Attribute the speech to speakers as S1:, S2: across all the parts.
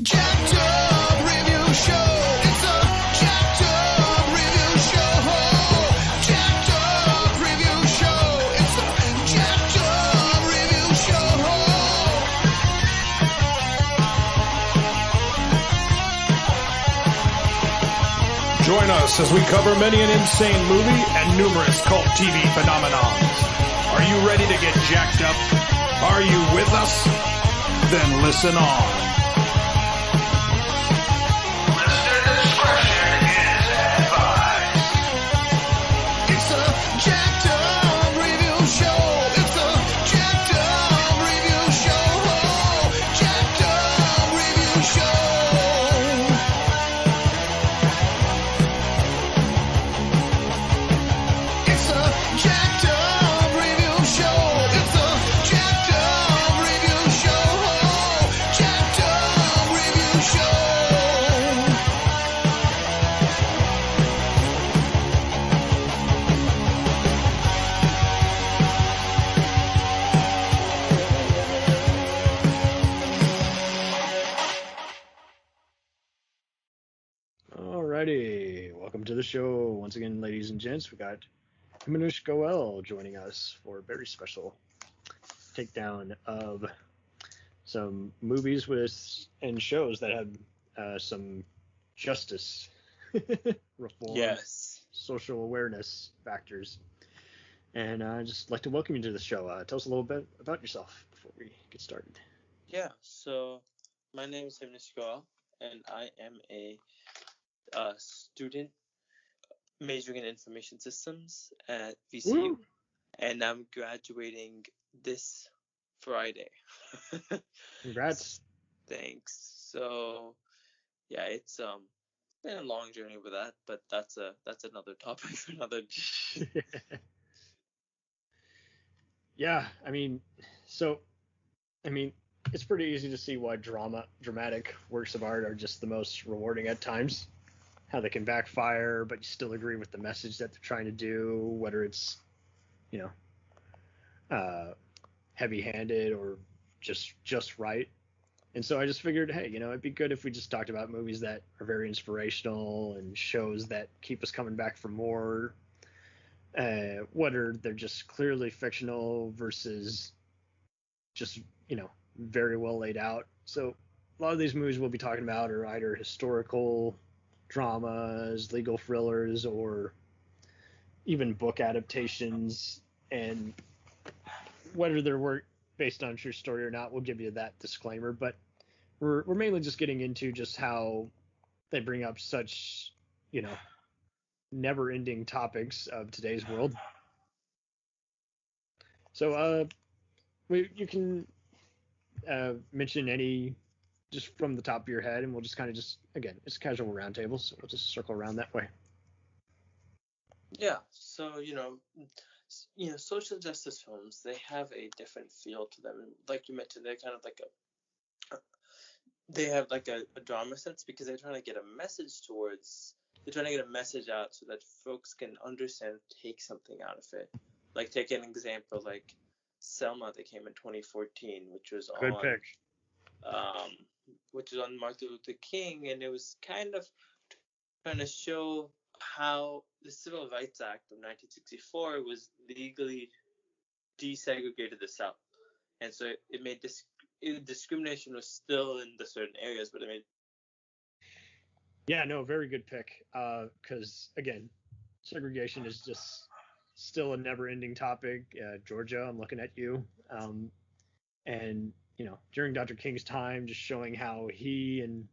S1: Jacked Up Review Show. It's a Jacked Up Review Show. Jacked Up Review Show. It's a Jacked Up Review Show.
S2: Join us as we cover many an insane movie and numerous cult TV phenomenons. Are you ready to get jacked up? Are you with us? Then listen on.
S1: Listener discretion is advised. It's a Jacked Up Review Show. It's a Jacked Up Review Show. Jacked Up Review Show. It's a Jacked Up Review Show. It's a Jacked Up Review Show. Jacked Up Review Show.
S3: Alrighty, welcome to the show. Once again, ladies and gents, we got Himanish Goel joining us for a very special takedown of some movies and shows that have some justice, reform,
S4: Yes.
S3: social awareness factors. And I'd just like to welcome you to the show. Tell us a little bit about yourself before we get started.
S4: Yeah. So my name is Himanish Goel, and I am a student majoring in information systems at VCU,
S3: Woo!
S4: and I'm graduating this Friday.
S3: Congrats.
S4: Thanks. So yeah, it's been a long journey with that, but that's another topic for another.
S3: Yeah, I mean, it's pretty easy to see why dramatic works of art are just the most rewarding at times. How they can backfire, but you still agree with the message that they're trying to do, whether it's, heavy-handed or just right. And so I just figured, hey, it'd be good if we just talked about movies that are very inspirational and shows that keep us coming back for more. Whether they're just clearly fictional versus just, very well laid out. So a lot of these movies we'll be talking about are either historical dramas, legal thrillers, or even book adaptations. And whether they're work based on a true story or not, we'll give you that disclaimer. But we're mainly just getting into just how they bring up such, never-ending topics of today's world. So you can mention any just from the top of your head, and we'll just kind of again, it's a casual roundtable, so we'll just circle around that way.
S4: Yeah. So social justice films, they have a different feel to them. Like you mentioned, they're kind of like they have like a drama sense because they're trying to get a message out so that folks can understand, take something out of it. Like take an example like Selma that came in 2014, which was
S3: Good pick.
S4: Which is on Martin Luther King, and it was kind of trying to show how the Civil Rights Act of 1964 was legally desegregated the South, and so it made discrimination was still in the certain areas, but it made.
S3: Yeah, no, very good pick. Because again, segregation is just still a never-ending topic. Georgia, I'm looking at you. And during Dr. King's time, just showing how he and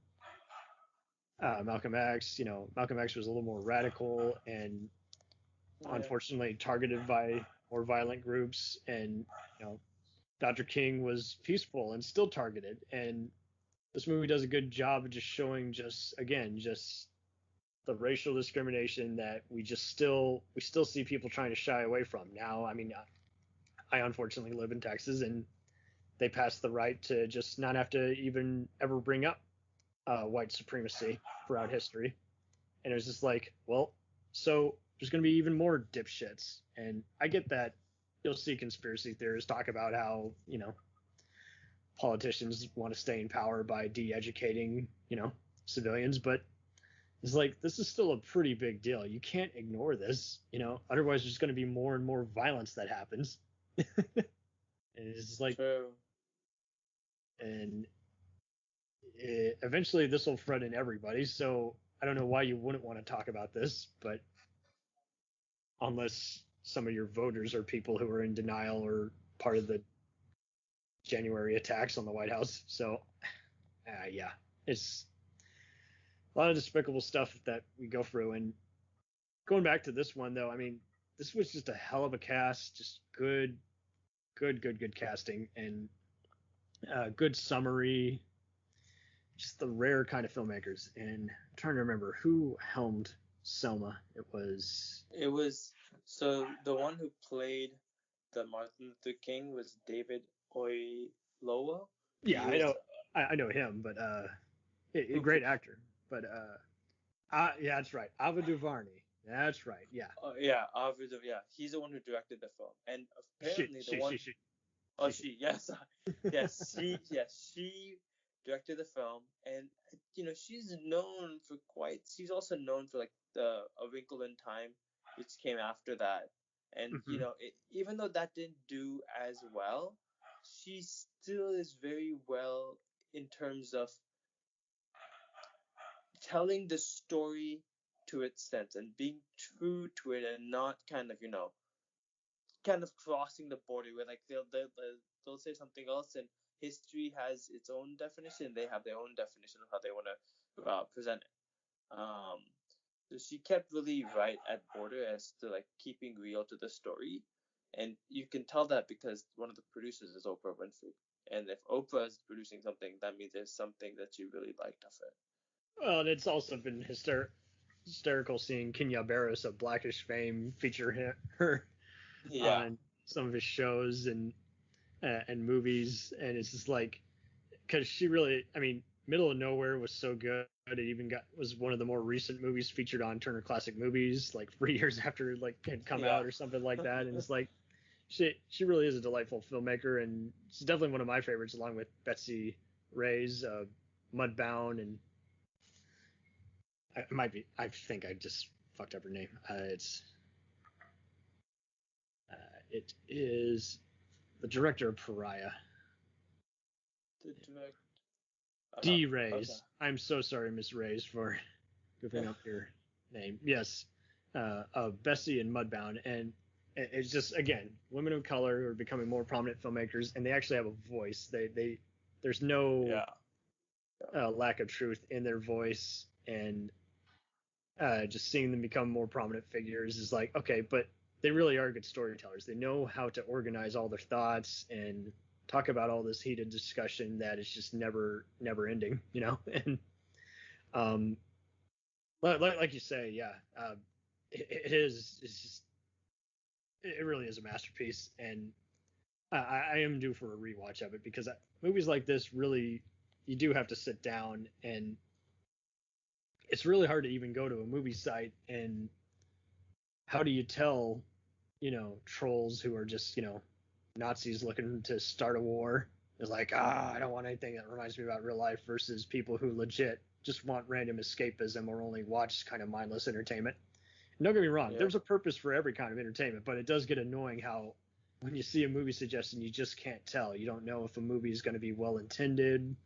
S3: Malcolm X, Malcolm X was a little more radical and unfortunately targeted by more violent groups, and Dr. King was peaceful and still targeted. And this movie does a good job of just showing just the racial discrimination that we still see people trying to shy away from. Now, I mean, I unfortunately live in Texas, and they passed the right to just not have to even ever bring up white supremacy throughout history. And it was just like, well, so there's going to be even more dipshits. And I get that you'll see conspiracy theorists talk about how, politicians want to stay in power by de-educating, civilians, but it's like, this is still a pretty big deal. You can't ignore this, otherwise there's going to be more and more violence that happens. And it's like,
S4: True.
S3: and eventually this will threaten everybody. So I don't know why you wouldn't want to talk about this, but unless some of your voters are people who are in denial or part of the January attacks on the White House. So, yeah, it's a lot of despicable stuff that we go through. And going back to this one, though, I mean, this was just a hell of a cast, just good casting, and good summary, just the rare kind of filmmakers. And I'm trying to remember who helmed Selma. It was
S4: so the one who played the Martin Luther King was David Oyelowo.
S3: Yeah, I know him, but a great actor. But yeah, that's right, Ava DuVernay. That's right. Yeah.
S4: Yeah, obviously, yeah. He's the one who directed the film, and apparently she. Yes, she directed the film, and she's also known for like A Wrinkle in Time, which came after that, and even though that didn't do as well, she still is very well in terms of telling the story to its sense and being true to it, and not kind of crossing the border where like they'll say something else, and history has its own definition. They have their own definition of how they want to present it. So she kept really right at border as to like keeping real to the story, and you can tell that because one of the producers is Oprah Winfrey, and if Oprah is producing something, that means there's something that you really liked of it.
S3: Well, and it's also been hysterical seeing Kenya Barris of Blackish fame feature her on some of his shows and movies, and it's just like, because she really, I mean, Middle of Nowhere was so good. It even was one of the more recent movies featured on Turner Classic Movies, like 3 years after it had come out or something like that. And it's like, she really is a delightful filmmaker, and she's definitely one of my favorites, along with Betsy Reyes, Mudbound, and I think I just fucked up her name. It is the director of Pariah.
S4: The director.
S3: D. Reyes.
S4: Okay.
S3: I'm so sorry, Miss Reyes, for goofing up your name. Yes, Bessie and Mudbound, and it's just, again, women of color who are becoming more prominent filmmakers, and they actually have a voice. There's no lack of truth in their voice, and just seeing them become more prominent figures is like, okay, but they really are good storytellers. They know how to organize all their thoughts and talk about all this heated discussion that is just never ending, and like you say, yeah, it really is a masterpiece, and I am due for a rewatch of it, because movies like this, really, you do have to sit down, and it's really hard to even go to a movie site, and how do you tell, trolls who are just, Nazis looking to start a war is like, I don't want anything that reminds me about real life, versus people who legit just want random escapism or only watch kind of mindless entertainment. And don't get me wrong, there's a purpose for every kind of entertainment, but it does get annoying how when you see a movie suggestion, you just can't tell. You don't know if a movie is going to be well intended,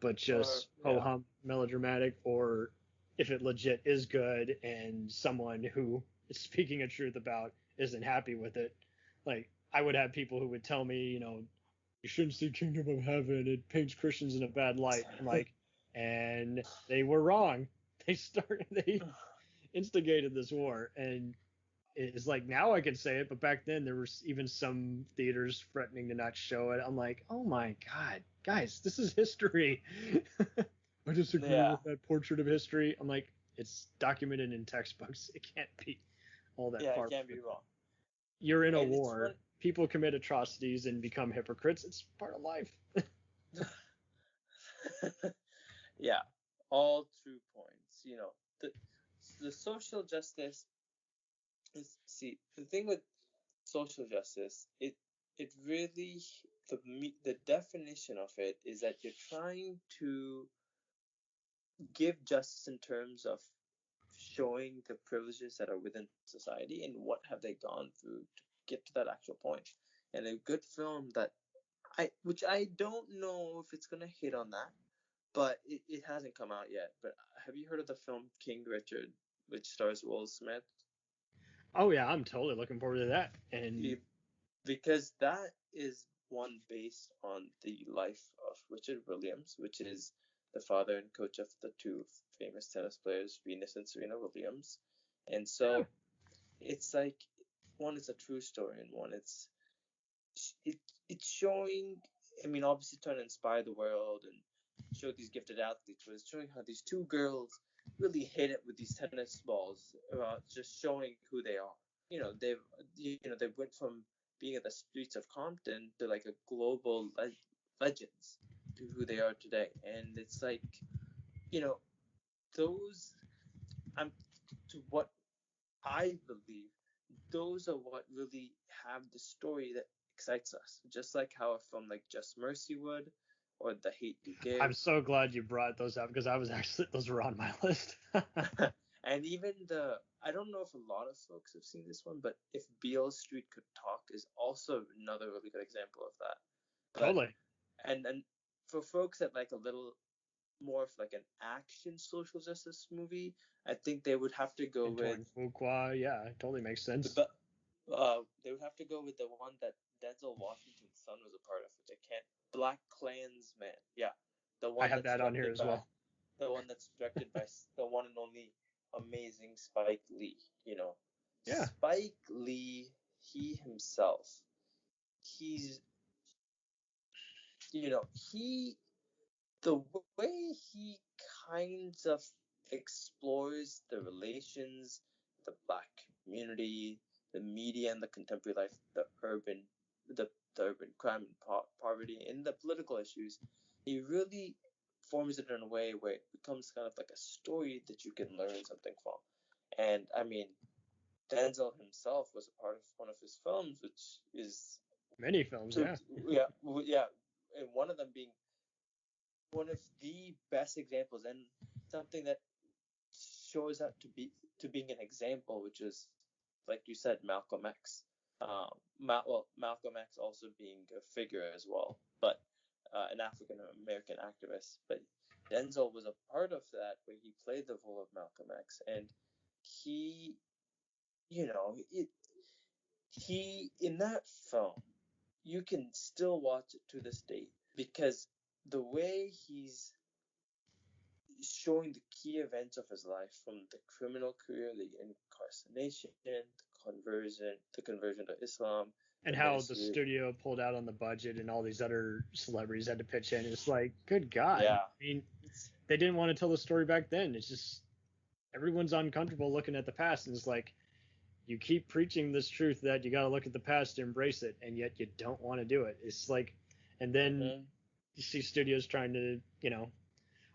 S3: but just ho-hum melodramatic, or if it legit is good and someone who is speaking a truth about isn't happy with it. Like, I would have people who would tell me, you shouldn't see Kingdom of Heaven, it paints Christians in a bad light. I'm like, and they were wrong. They instigated this war, and it's like, now I can say it, but back then there was even some theaters threatening to not show it. I'm like, oh my God, guys, this is history. I disagree with that portrait of history. I'm like, it's documented in textbooks. It can't be all that far.
S4: Yeah, it can't be wrong.
S3: You're in a war. People commit atrocities and become hypocrites. It's part of life.
S4: Yeah, all true points. The social justice is, the thing with social justice, it really, the definition of it is that you're trying to give justice in terms of showing the privileges that are within society and what have they gone through to get to that actual point. And a good film that which I don't know if it's gonna hit on that, but it hasn't come out yet. But have you heard of the film King Richard, which stars Will Smith?
S3: Oh yeah, I'm totally looking forward to that. And
S4: Because that is one based on the life of Richard Williams, which is the father and coach of the two famous tennis players, Venus and Serena Williams. And so it's like, one is a true story, and one it's showing, I mean, obviously trying to inspire the world and show these gifted athletes, but it's showing how these two girls really hit it with these tennis balls, just showing who they are. They went from being at the streets of Compton to like a global legends to who they are today. And it's like, those, to what I believe, those are what really have the story that excites us. Just like how a film like Just Mercy would, or The Hate You Give.
S3: I'm so glad you brought those up, because those were on my list.
S4: And even I don't know if a lot of folks have seen this one, but If Beale Street Could Talk is also another really good example of that.
S3: Totally.
S4: And for folks that like a little more of like an action social justice movie, I think they would have to go with
S3: Fuqua. Yeah, it totally makes sense.
S4: But they would have to go with the one that Denzel Washington's son was a part of, which I can't. Black Klansman. Yeah, the one
S3: I have that on here as well.
S4: The one that's directed by the one and only amazing Spike Lee.
S3: Yeah.
S4: Spike Lee, he himself, he's, the way he kind of explores the relations, the Black community, the media and the contemporary life, the urban crime and poverty, and the political issues, he really forms it in a way where it becomes kind of like a story that you can learn something from. And I mean, Denzel himself was a part of one of his films, which is
S3: many films,
S4: yeah, and one of them being one of the best examples, and something that shows up to being an example, which is, like you said, Malcolm X. Malcolm X also being a figure as well, but an African American activist. But Denzel was a part of that, where he played the role of Malcolm X, and he in that film, you can still watch it to this day, because the way he's showing the key events of his life, from the criminal career, the incarceration, the conversion to Islam,
S3: and how the studio pulled out on the budget, and all these other celebrities had to pitch in. It's like, good God.
S4: Yeah.
S3: I mean, they didn't want to tell the story back then. It's just, everyone's uncomfortable looking at the past, and it's like, you keep preaching this truth that you got to look at the past to embrace it, and yet you don't want to do it. It's like, and then you see studios trying to,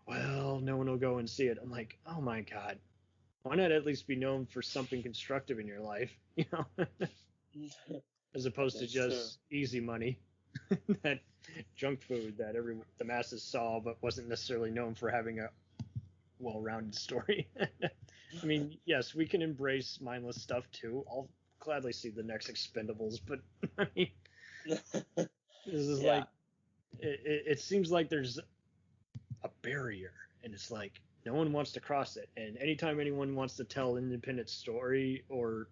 S3: well, no one will go and see it. I'm like, oh my God, why not at least be known for something constructive in your life, as opposed to just easy money, that junk food that the masses saw, but wasn't necessarily known for having a well-rounded story. I mean, yes, we can embrace mindless stuff too. I'll gladly see the next Expendables, but I mean, this is like, it seems like there's a barrier, and it's like no one wants to cross it. And anytime anyone wants to tell an independent story or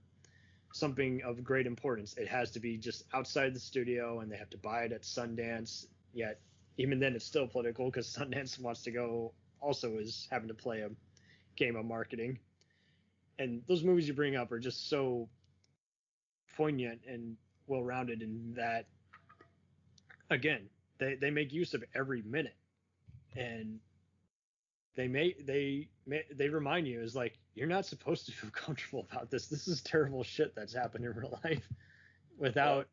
S3: something of great importance, it has to be just outside the studio, and they have to buy it at Sundance. Yet even then, it's still political, because Sundance wants to go, also is having to play a game of marketing. And those movies you bring up are just so poignant and well-rounded in that, again, they make use of every minute, and they remind you, is like, you're not supposed to feel comfortable about this. This is terrible shit that's happened in real life, without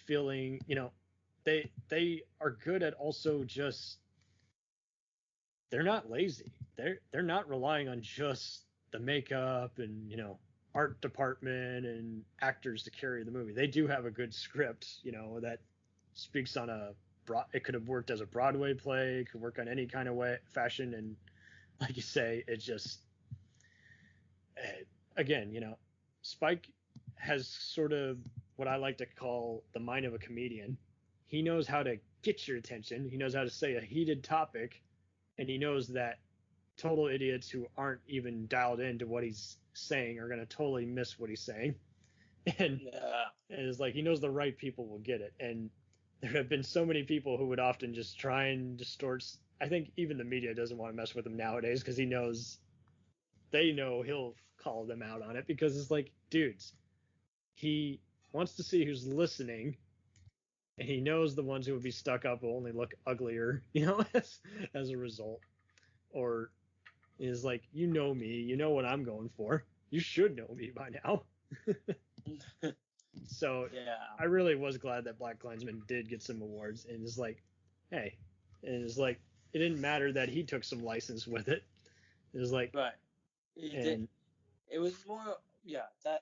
S3: feeling, they are good at also just, they're not lazy. They're not relying on just the makeup and, art department and actors to carry the movie. They do have a good script, that speaks on it could have worked as a Broadway play, it could work on any kind of fashion, and like you say, it just, again, Spike has sort of what I like to call the mind of a comedian. He knows how to get your attention. He knows how to say a heated topic, and he knows that total idiots who aren't even dialed into what he's saying are going to totally miss what he's saying. And it's like he knows the right people will get it. And there have been so many people who would often just try and distort. I think even the media doesn't want to mess with him nowadays because they know he'll call them out on it, because it's like, dudes, he wants to see who's listening, and he knows the ones who would be stuck up will only look uglier, as a result. Or is like, me, you know what I'm going for. You should know me by now. So
S4: Yeah.
S3: I really was glad that BlacKkKlansman did get some awards, and it's like, hey, and it's like, it didn't matter that he took some license with it. It was like,
S4: right. It was more, that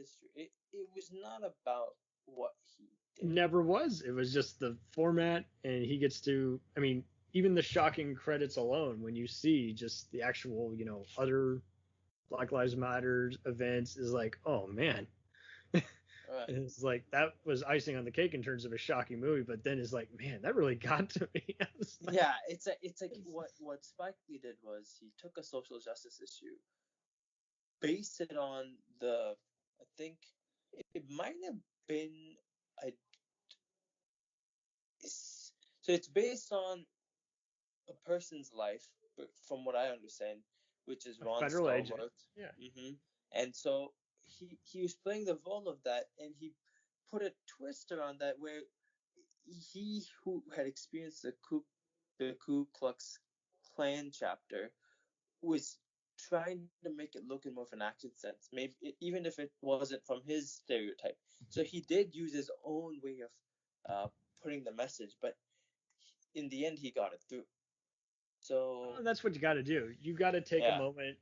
S4: is true. It was not about what he did.
S3: Never was. It was just the format, and he gets to, I mean, even the shocking credits alone, when you see just the actual, other Black Lives Matter events, is like, oh man.
S4: Right.
S3: It's like, that was icing on the cake in terms of a shocking movie, but then it's like, man, that really got to me. Like,
S4: yeah, it's like what Spike Lee did was he took a social justice issue, based it on I think it might have been so it's based on a person's life, from what I understand, which is Ron
S3: federal
S4: Stallworth.
S3: agent. Yeah.
S4: Mm-hmm. And so he was playing the role of that, and he put a twist around that where he, who had experienced the Ku Klux Klan chapter, was trying to make it look in more of an action sense, maybe even if it wasn't from his stereotype. So he did use his own way of putting the message, but in the end he got it through. So
S3: that's what you got to do. You got to take a moment.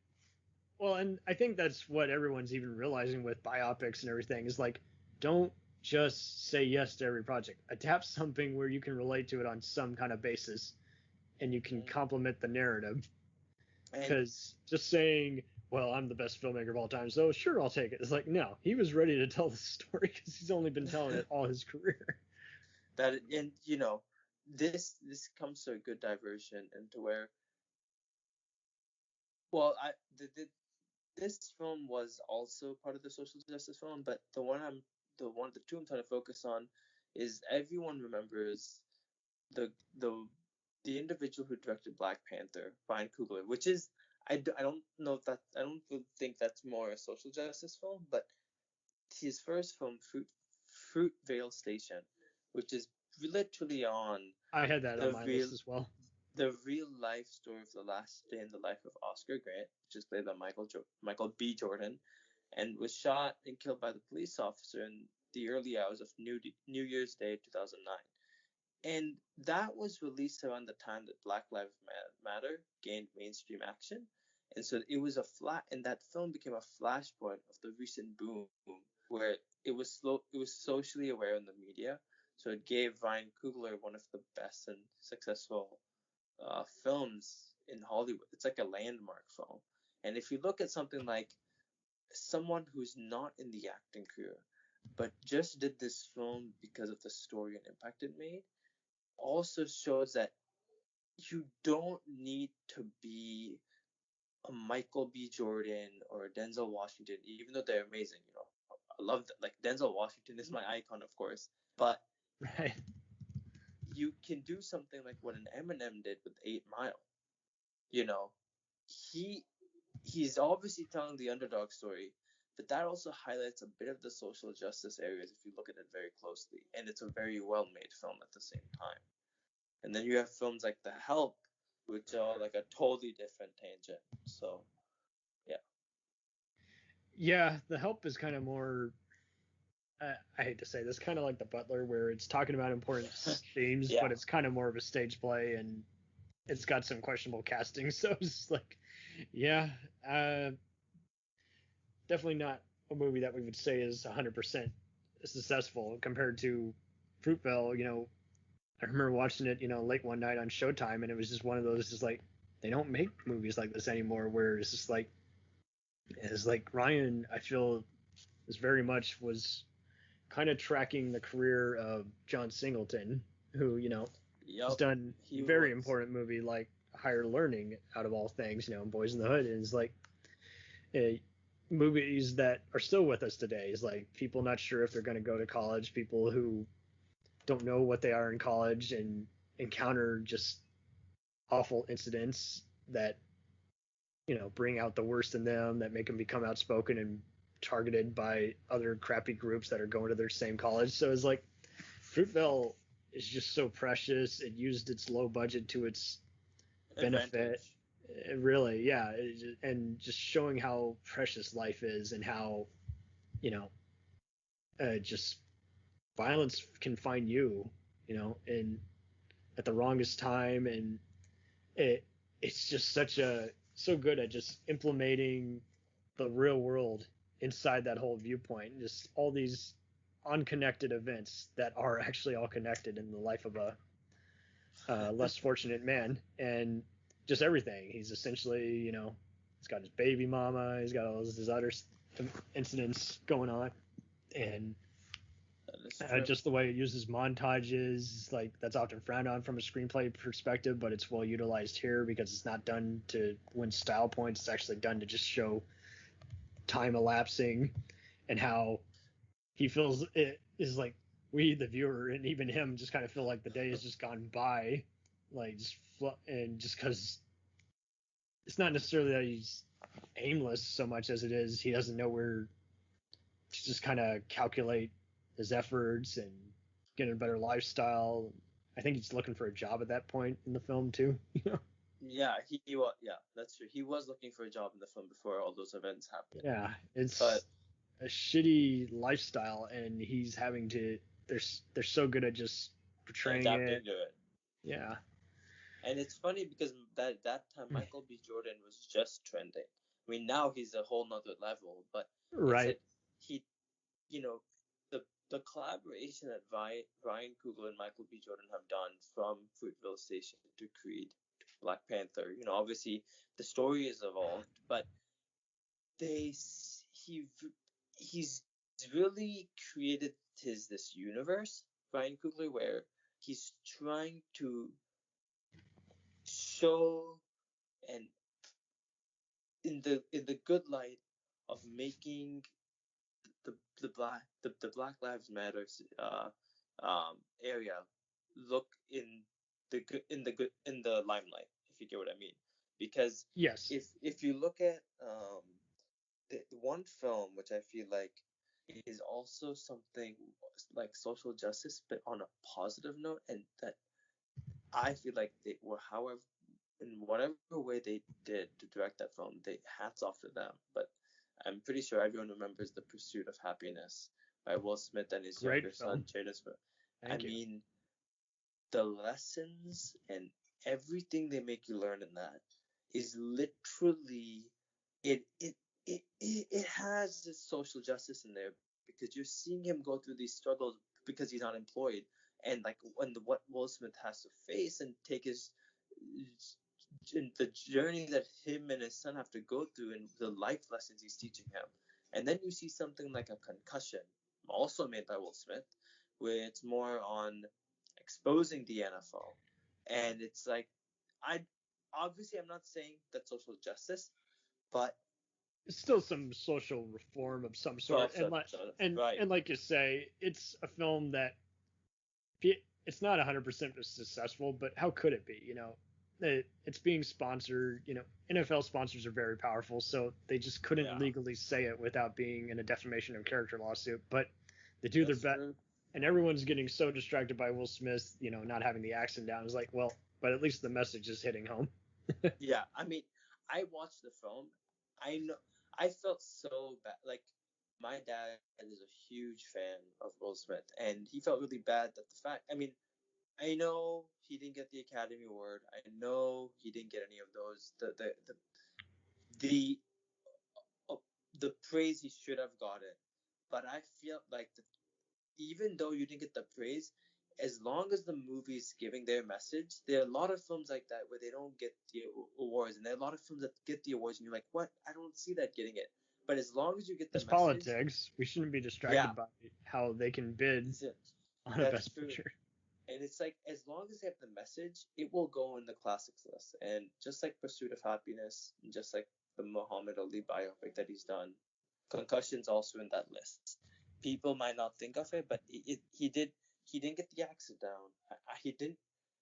S3: Well, and I think that's what everyone's even realizing with biopics and everything, is like, don't just say yes to every project. Adapt something where you can relate to it on some kind of basis, and you can complement the narrative. Because just saying, well, I'm the best filmmaker of all time, so sure, I'll take it. It's like, no, he was ready to tell the story because he's only been telling it all his career.
S4: And this comes to a good diversion into where, well, this film was also part of the social justice film, but the two I'm trying to focus on is, everyone remembers the individual who directed Black Panther, Ryan Coogler, which is, I don't think that's more a social justice film, but his first film, Fruitvale Station, which is literally on,
S3: I had that on my list as well,
S4: the real life story of the last day in the life of Oscar Grant, which is played by Michael B. Jordan, and was shot and killed by the police officer in the early hours of New Year's Day 2009. And that was released around the time that Black Lives Matter gained mainstream action. And so it was and that film became a flashpoint of the recent boom, where it was socially aware in the media. So it gave Ryan Coogler one of the best and successful films in Hollywood. It's like a landmark film. And if you look at something like someone who's not in the acting career, but just did this film because of the story and impact it made, also shows that you don't need to be a Michael B. Jordan or a Denzel Washington, even though they're amazing. I love that. Like, Denzel Washington is my icon, of course, but
S3: right,
S4: you can do something like what an Eminem did with 8 Mile. He's obviously telling the underdog story, but that also highlights a bit of the social justice areas if you look at it very closely, and it's a very well-made film at the same time. And then you have films like The Help, which are like a totally different tangent. So, yeah.
S3: Yeah, The Help is kind of more, I hate to say this, kind of like The Butler, where it's talking about important themes, but it's kind of more of a stage play, and it's got some questionable casting. So it's like, definitely not a movie that we would say is 100% successful compared to Fruitvale, I remember watching it, late one night on Showtime, and it was just one of those, just like, they don't make movies like this anymore, where it's just like, Ryan, I feel, is very much was kind of tracking the career of John Singleton, who, has done very important movie like Higher Learning out of all things, Boys in the Hood, and it's like movies that are still with us today. Is like people not sure if they're going to go to college, people who don't know what they are in college and encounter just awful incidents that bring out the worst in them, that make them become outspoken and targeted by other crappy groups that are going to their same college. So it's like Fruitvale is just so precious. It used its low budget to its benefit. Really, yeah. And just showing how precious life is, and how, just violence can find you, and at the wrongest time. And it's just so good at just implementing the real world inside that whole viewpoint, and just all these unconnected events that are actually all connected in the life of a less fortunate man, and just everything. He's essentially, he's got his baby mama, he's got all his other incidents going on, and just the way it uses montages, like, that's often frowned on from a screenplay perspective, but it's well utilized here because it's not done to win style points. It's actually done to just show time elapsing, and how he feels it is like we, the viewer, and even him, just kind of feel like the day has just gone by, like, and just because it's not necessarily that he's aimless so much as it is he doesn't know where to just kind of calculate his efforts and get a better lifestyle. I think he's looking for a job at that point in the film too.
S4: Yeah, he was. Yeah, that's true. He was looking for a job in the film before all those events happened.
S3: Yeah, it's a shitty lifestyle, and he's having to. They're so good at just portraying
S4: adapting to it.
S3: Yeah.
S4: And it's funny because that time Michael B. Jordan was just trending. I mean, now he's a whole nother level, but
S3: right.
S4: He, the collaboration that Ryan Coogler and Michael B. Jordan have done from Fruitvale Station to Creed, to Black Panther. Obviously the story has evolved, but he's really created this universe, Ryan Coogler, where he's trying to show, and in the good light of making the Black Lives Matter area look in the limelight, if you get what I mean. Because
S3: yes,
S4: if you look at the one film which I feel like is also something like social justice, but on a positive note, and that I feel like they were, however, in whatever way they did to direct that film, they hats off to them. But I'm pretty sure everyone remembers The Pursuit of Happiness by Will Smith and his younger son, Jaden Smith. I mean, the lessons and everything they make you learn in that is literally it has this social justice in there, because you're seeing him go through these struggles because he's unemployed, and like what Will Smith has to face and take the journey that him and his son have to go through, and the life lessons he's teaching him. And then you see something like A Concussion, also made by Will Smith, where it's more on exposing the NFL. And it's like, I'm not saying that's social justice, but
S3: it's still some social reform of some sort. And like you say, it's a film that it's not 100% successful, but how could it be? It's being sponsored. NFL sponsors are very powerful, so they just couldn't legally say it without being in a defamation of character lawsuit. But they do their best, and everyone's getting so distracted by Will Smith, not having the accent down. It's like, well, but at least the message is hitting home.
S4: Yeah, I mean, I watched the film. I felt so bad. Like, my dad is a huge fan of Will Smith, and he felt really bad that I know he didn't get the Academy Award. I know he didn't get any of those. The praise he should have gotten. But I feel like even though you didn't get the praise, as long as the movie is giving their message, there are a lot of films like that where they don't get the awards, and there are a lot of films that get the awards, and you're like, what? I don't see that getting it. But as long as you get the
S3: It's
S4: message,
S3: politics. We shouldn't be distracted by how they can bid on a
S4: that's
S3: best
S4: true.
S3: picture.
S4: And it's like, as long as they have the message, it will go in the classics list. And just like Pursuit of Happiness, and just like the Muhammad Ali biopic that he's done, Concussion's also in that list. People might not think of it, but he didn't get the accent down. He didn't,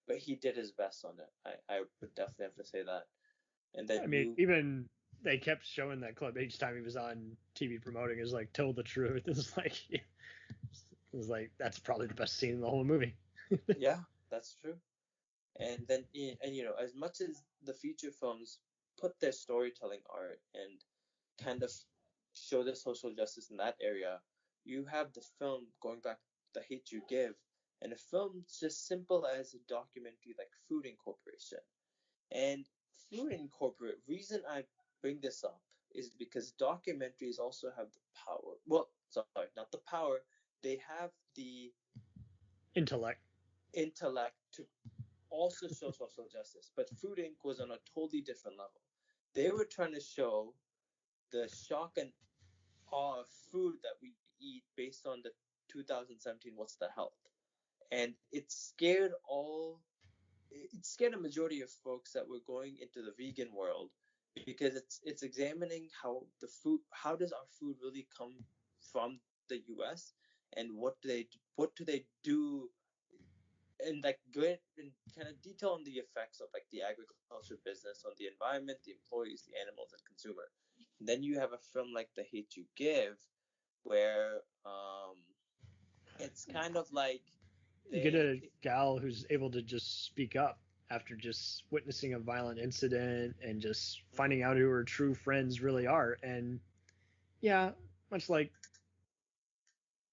S4: but he did his best on it. I would definitely have to say that. And then
S3: I mean, even they kept showing that clip each time he was on TV promoting. Is like, tell the truth. It was like that's probably the best scene in the whole movie.
S4: yeah, that's true. And then, and as much as the feature films put their storytelling art and kind of show the social justice in that area, you have the film going back, The Hate You Give, and a film just simple as a documentary like Food Incorporation. And Food Incorporation, reason I bring this up is because documentaries also have the power. Well, sorry, not the power. They have the
S3: Intellect
S4: to also show social justice. But Food Inc. was on a totally different level. They were trying to show the shock and awe of food that we eat based on the 2017 What's the Health. And it scared a majority of folks that were going into the vegan world, because it's examining how does our food really come from the US, and what do they do, and like go in kind of detail on the effects of like the agriculture business on the environment, the employees, the animals, and consumer. And then you have a film like The Hate You Give, where it's kind of like
S3: you get a gal who's able to just speak up after just witnessing a violent incident and just finding out who her true friends really are. And yeah, much like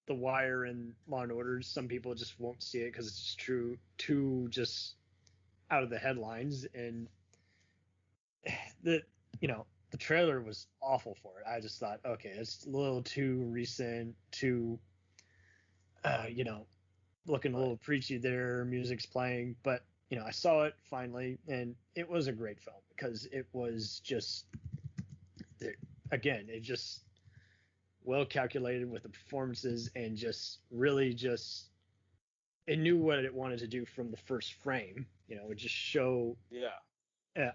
S3: The Wire and Law and Order, some people just won't see it because it's just too just out of the headlines. And the trailer was awful for it. I just thought, okay, it's a little too recent, too looking a little preachy there, music's playing, but I saw it finally, and it was a great film because it was just, again, it just well calculated with the performances, and just really just it knew what it wanted to do from the first frame. It just show.
S4: Yeah.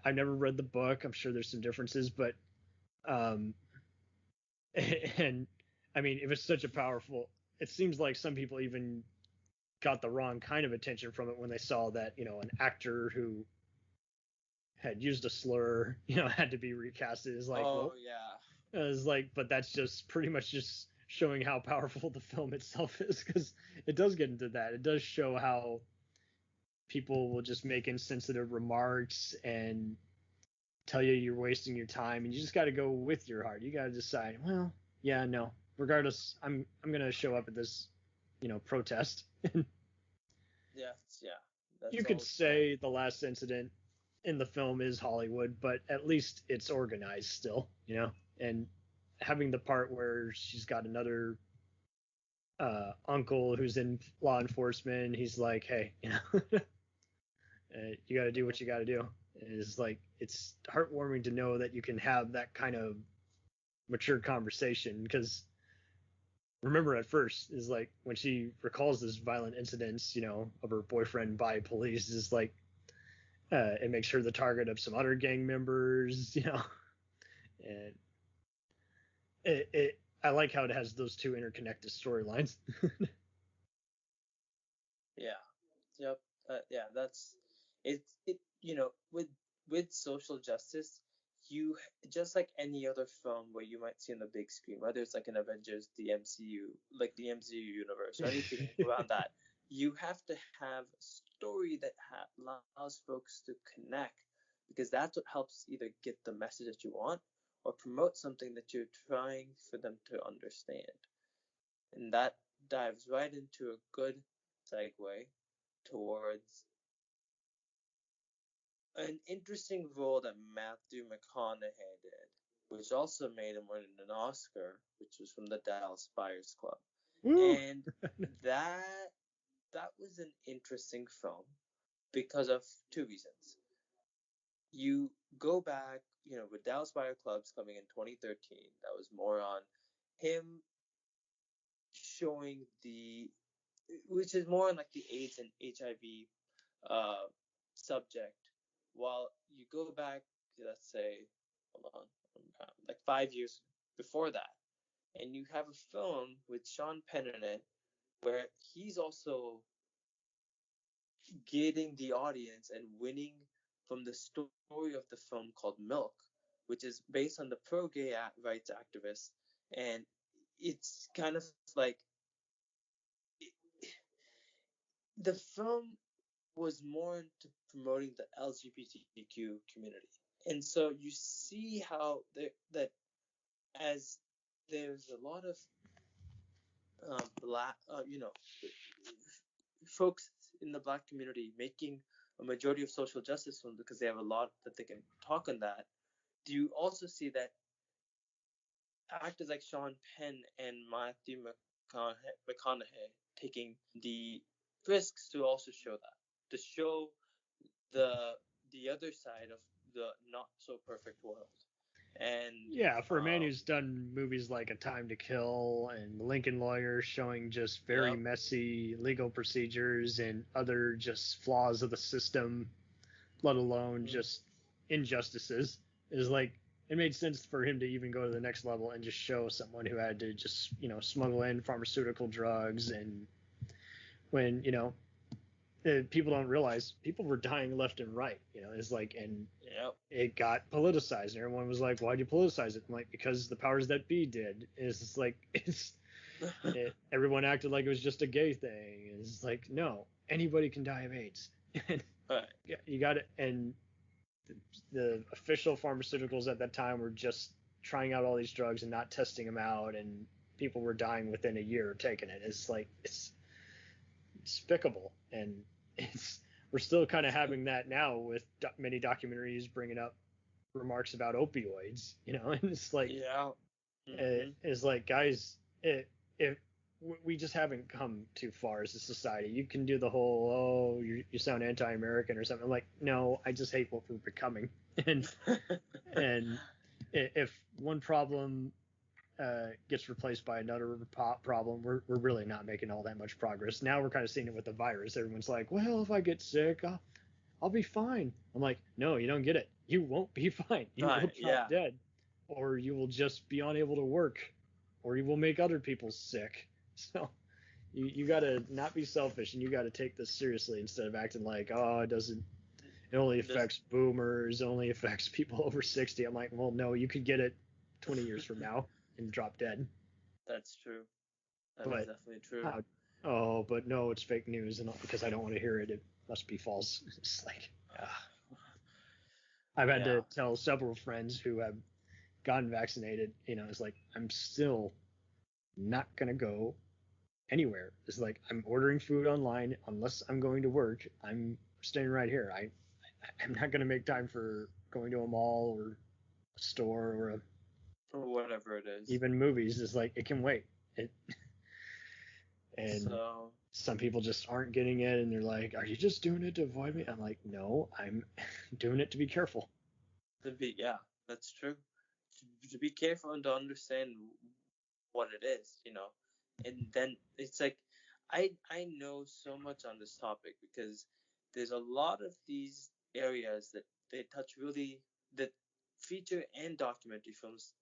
S3: I never read the book. I'm sure there's some differences, but and I mean, if it's such a powerful, it seems like some people even got the wrong kind of attention from it when they saw that an actor who had used a slur had to be recasted. Is like,
S4: oh
S3: well,
S4: yeah,
S3: it's like, but that's just pretty much just showing how powerful the film itself is, because it does get into that. It does show how people will just make insensitive remarks and tell you you're wasting your time, and you just got to go with your heart. You got to decide, well, yeah, no, regardless, I'm gonna show up at this protest.
S4: yeah.
S3: You could say the last incident in the film is Hollywood, but at least it's organized still, and having the part where she's got another uncle who's in law enforcement, he's like, hey, you got to do what you got to do. And it's like, it's heartwarming to know that you can have that kind of mature conversation, because remember at first is like when she recalls this violent incidents, of her boyfriend by police, is like it makes her the target of some other gang members, and I like how it has those two interconnected storylines.
S4: Yeah. Yep. Yeah. That's it. With social justice, you just like any other film where you might see on the big screen, whether it's like an Avengers, the MCU, like the MCU universe, or anything around that, you have to have a story that allows folks to connect, because that's what helps either get the message that you want or promote something that you're trying for them to understand. And that dives right into a good segue towards an interesting role that Matthew McConaughey did, which also made him win an Oscar, which was from the Dallas Buyers Club.
S3: Woo!
S4: And that was an interesting film because of two reasons. You go back, with Dallas Buyer Clubs coming in 2013, that was more on him showing which is more on like the AIDS and HIV subject. While you go back, let's say, hold on, like 5 years before that, and you have a film with Sean Penn in it, where he's also getting the audience and winning from the story of the film called Milk, which is based on the pro-gay rights activist. And it's kind of like the film was more into promoting the LGBTQ community. And so you see how that as there's a lot of black, folks in the black community making a majority of social justice films because they have a lot that they can talk on that. Do you also see that actors like Sean Penn and Matthew McConaughey taking the risks to also show that, to show the other side of the not so perfect world? And
S3: Yeah, for a man who's done movies like A Time to Kill and Lincoln Lawyer, showing just very messy legal procedures and other just flaws of the system, let alone just injustices, is like, it made sense for him to even go to the next level and just show someone who had to just, smuggle in pharmaceutical drugs. And when, people don't realize people were dying left and right, it's like, and it got politicized, and everyone was like, why'd you politicize it? I'm like, because the powers that be did. It's like, everyone acted like it was just a gay thing. It's like, no, anybody can die of AIDS.
S4: Right.
S3: You got it. And the official pharmaceuticals at that time were just trying out all these drugs and not testing them out, and people were dying within a year of taking it. It's like, it's despicable. And we're still kind of having that now with many documentaries bringing up remarks about opioids, and it's like, it's like, guys, if we just haven't come too far as a society. You can do the whole, you sound anti-American or something. I'm like, no, I just hate what we're becoming. And if one problem gets replaced by another problem, we're really not making all that much progress. Now we're kind of seeing it with the virus. Everyone's like, well, if I get sick, I'll be fine. I'm like, no, you don't get it. You won't be fine. You will drop dead, or you will just be unable to work, or you will make other people sick. So you got to not be selfish, and you got to take this seriously instead of acting like, oh, it only affects boomers, only affects people over 60. I'm like, well, no, you could get it 20 years from now and drop dead.
S4: That's true. That is definitely true.
S3: But no, it's fake news, and because I don't want to hear it, it must be false. It's like, I've had to tell several friends who have gotten vaccinated, it's like, I'm still not going to go anywhere. It's like, I'm ordering food online unless I'm going to work. I'm staying right here. I'm not going to make time for going to a mall or a store or
S4: whatever it is.
S3: Even movies is like, it can wait. Some people just aren't getting it, and they're like, are you just doing it to avoid me? I'm like, no, I'm doing it to be careful.
S4: That's true. To be careful and to understand what it is, and then it's like, I know so much on this topic because there's a lot of these areas that they touch really, that feature and documentary films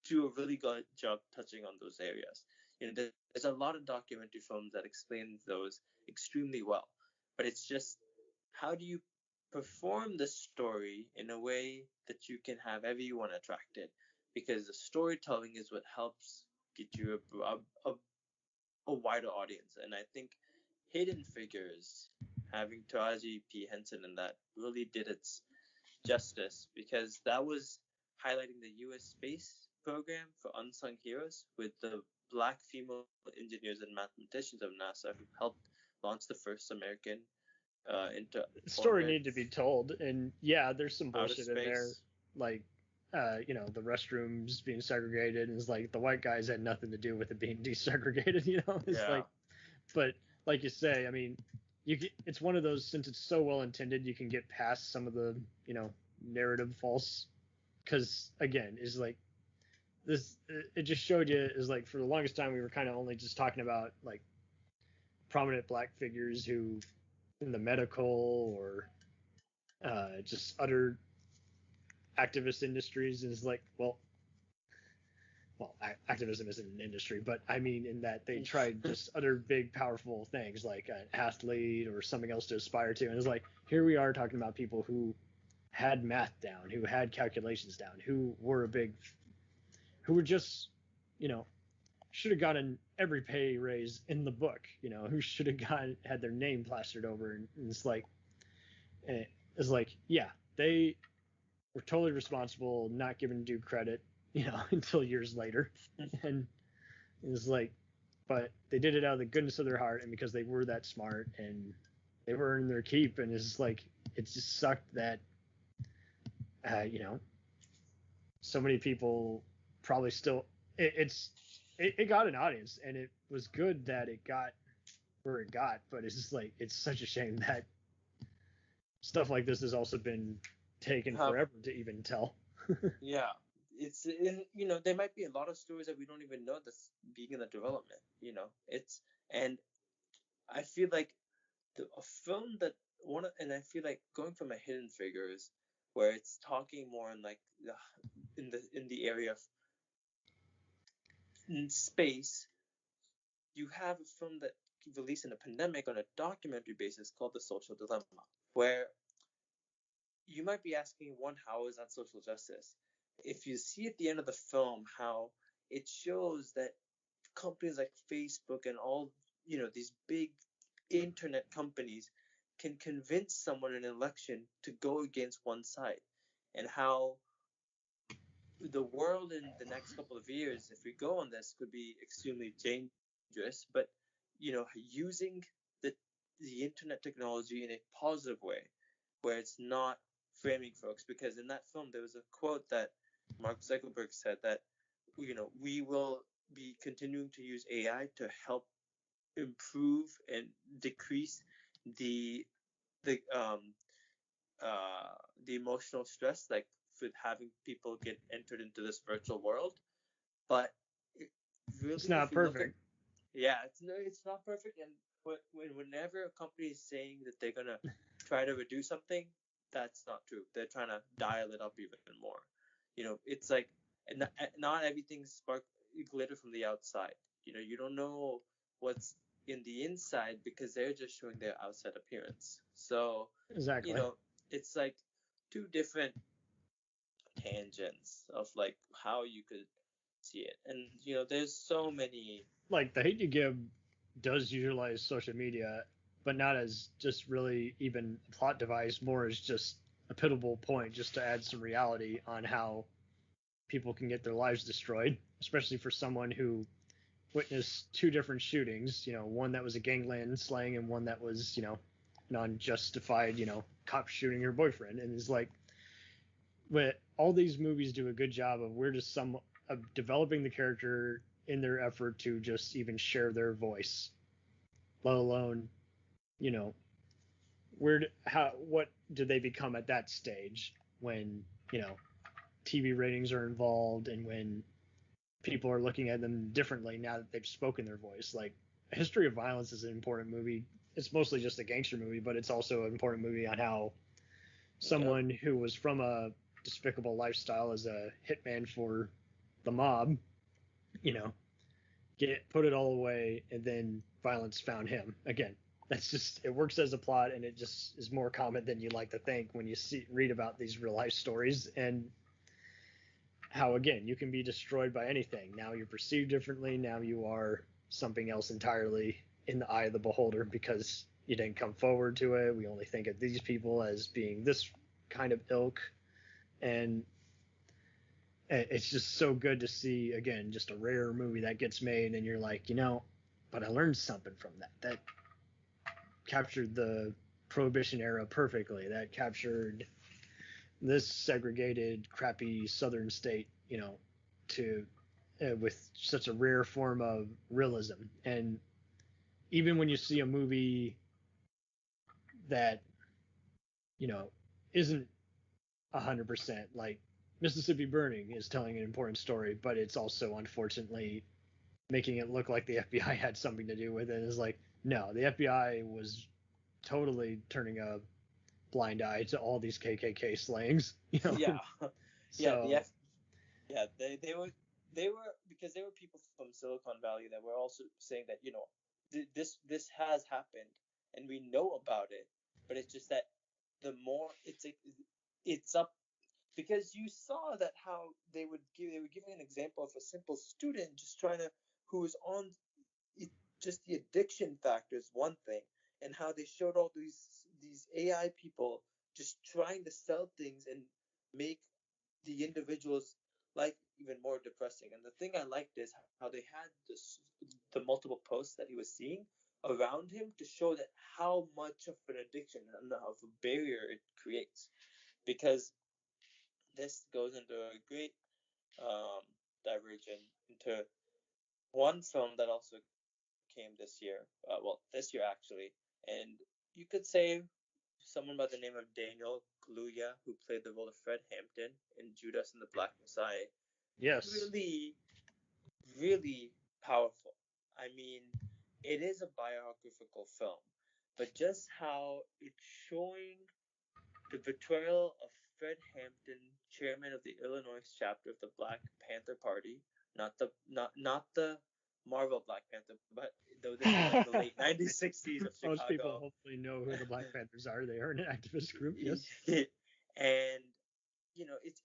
S4: do a really good job touching on those areas. There's a lot of documentary films that explain those extremely well, but it's just, how do you perform the story in a way that you can have everyone attracted? Because the storytelling is what helps get you a wider audience. And I think Hidden Figures, having Taraji P. Henson in that, really did its justice, because that was highlighting the U.S. space program for unsung heroes with the black female engineers and mathematicians of NASA who helped launch the first American into
S3: the story needed to be told. And there's some bullshit in there, like the restrooms being segregated, and it's like the white guys had nothing to do with it being desegregated, it's
S4: Yeah.
S3: like, but like you say, I mean, it's one of those, since it's so well intended, you can get past some of the, narrative faults, because again, is like this, it just showed you, is like, for the longest time we were kind of only just talking about like prominent black figures who in the medical or just other activist industries, is like, well, activism isn't an industry, but I mean in that they tried just other big powerful things like an athlete or something else to aspire to, and it's like, here we are talking about people who had math down, who had calculations down, who were who were just, should have gotten every pay raise in the book, who should have had their name plastered over, and it's like, yeah, they were totally responsible, not given due credit, until years later. And it's like, but they did it out of the goodness of their heart, and because they were that smart and they were earning their keep. And it's like, it just sucked that, so many people probably still, it got an audience, and it was good that it got where it got, but it's just like, it's such a shame that stuff like this has also been taken forever to even tell.
S4: Yeah. It's there might be a lot of stories that we don't even know that's being in the development, and I feel like a film that and I feel like going from a Hidden Figures, where it's talking more in like in the area of space, you have a film that released in a pandemic on a documentary basis called The Social Dilemma, where you might be asking, how is that social justice? If you see at the end of the film how it shows that companies like Facebook and all, these big internet companies can convince someone in an election to go against one side, and how the world in the next couple of years, if we go on this, could be extremely dangerous. But using the internet technology in a positive way, where it's not framing folks, because in that film there was a quote that Mark Zuckerberg said that we will be continuing to use AI to help improve and decrease the emotional stress, like with having people get entered into this virtual world. But really,
S3: it's not perfect.
S4: It's not perfect. And whenever a company is saying that they're gonna try to reduce something, that's not true. They're trying to dial it up even more. It's like, not everything's spark glitter from the outside. You don't know what's in the inside, because they're just showing their outside appearance. So
S3: Exactly.
S4: It's like two different tangents of like how you could see it. And there's so many,
S3: like, The Hate You Give does utilize social media, but not as just really even a plot device, more as just a pitiable point, just to add some reality on how people can get their lives destroyed, especially for someone who witnessed two different shootings, one that was a gangland slaying and one that was, non-justified, cop shooting her boyfriend. And it's like, but all these movies do a good job of of developing the character in their effort to just even share their voice, let alone, what do they become at that stage when, TV ratings are involved, and when people are looking at them differently now that they've spoken their voice. Like, A History of Violence is an important movie. It's mostly just a gangster movie, but it's also an important movie on how someone who was from a despicable lifestyle as a hitman for the mob, put it all away, and then violence found him. Again, that's just, it works as a plot, and it just is more common than you like to think when you read about these real life stories, and how, again, you can be destroyed by anything. Now you're perceived differently. Now you are something else entirely in the eye of the beholder, because you didn't come forward to it. We only think of these people as being this kind of ilk. And it's just so good to see, again, just a rare movie that gets made, and you're like, but I learned something from that captured the Prohibition era perfectly, that captured this segregated, crappy southern state, to with such a rare form of realism. And even when you see a movie that, isn't 100%, like Mississippi Burning is telling an important story, but it's also unfortunately making it look like the FBI had something to do with it. It's like, no, the FBI was totally turning a blind eye to all these KKK slayings.
S4: Yeah.
S3: So,
S4: They were because they were people from Silicon Valley that were also saying that this has happened and we know about it, but it's just that the more it's up, because you saw that how they were giving an example of a simple student just trying to who was on it, just the addiction factor is one thing, and how they showed all these AI people just trying to sell things and make the individual's life even more depressing. And the thing I liked is how they had the multiple posts that he was seeing around him to show that how much of an addiction and of a barrier it creates. Because this goes into a great diversion into one film that also came this year. This year actually, and you could say someone by the name of Daniel Kaluuya, who played the role of Fred Hampton in Judas and the Black Messiah.
S3: yes.
S4: Really, really powerful. I mean, it is a biographical film, but just how it's showing the betrayal of Fred Hampton, chairman of the Illinois chapter of the Black Panther Party, not the Marvel Black Panther, but though this was like the late 1960s of Chicago.
S3: Most people hopefully know who the Black Panthers are. They are an activist group, yes.
S4: And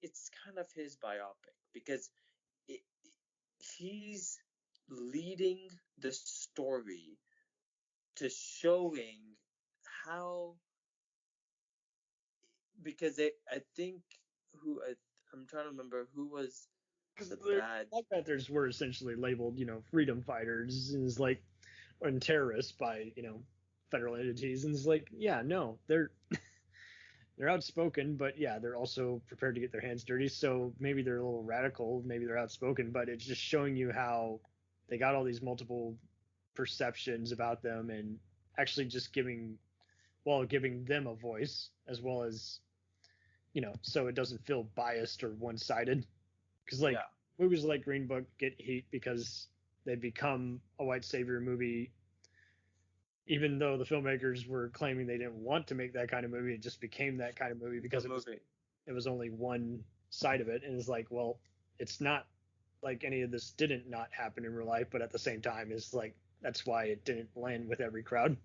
S4: it's kind of his biopic because he's leading the story to showing how, because I think I'm trying to remember who was the bad.
S3: Black Panthers were essentially labeled, freedom fighters and terrorists by, federal entities. And it's like, yeah, no, they're outspoken, but yeah, they're also prepared to get their hands dirty. So maybe they're a little radical, maybe they're outspoken, but it's just showing you how they got all these multiple perceptions about them, and actually just giving them a voice, as well as, so it doesn't feel biased or one-sided. Because movies like Green Book get heat because they become a white savior movie, even though the filmmakers were claiming they didn't want to make that kind of movie. It just became that kind of movie because it was only one side of it. And it's like, well, it's not like any of this didn't not happen in real life, but at the same time, it's like, that's why it didn't land with every crowd.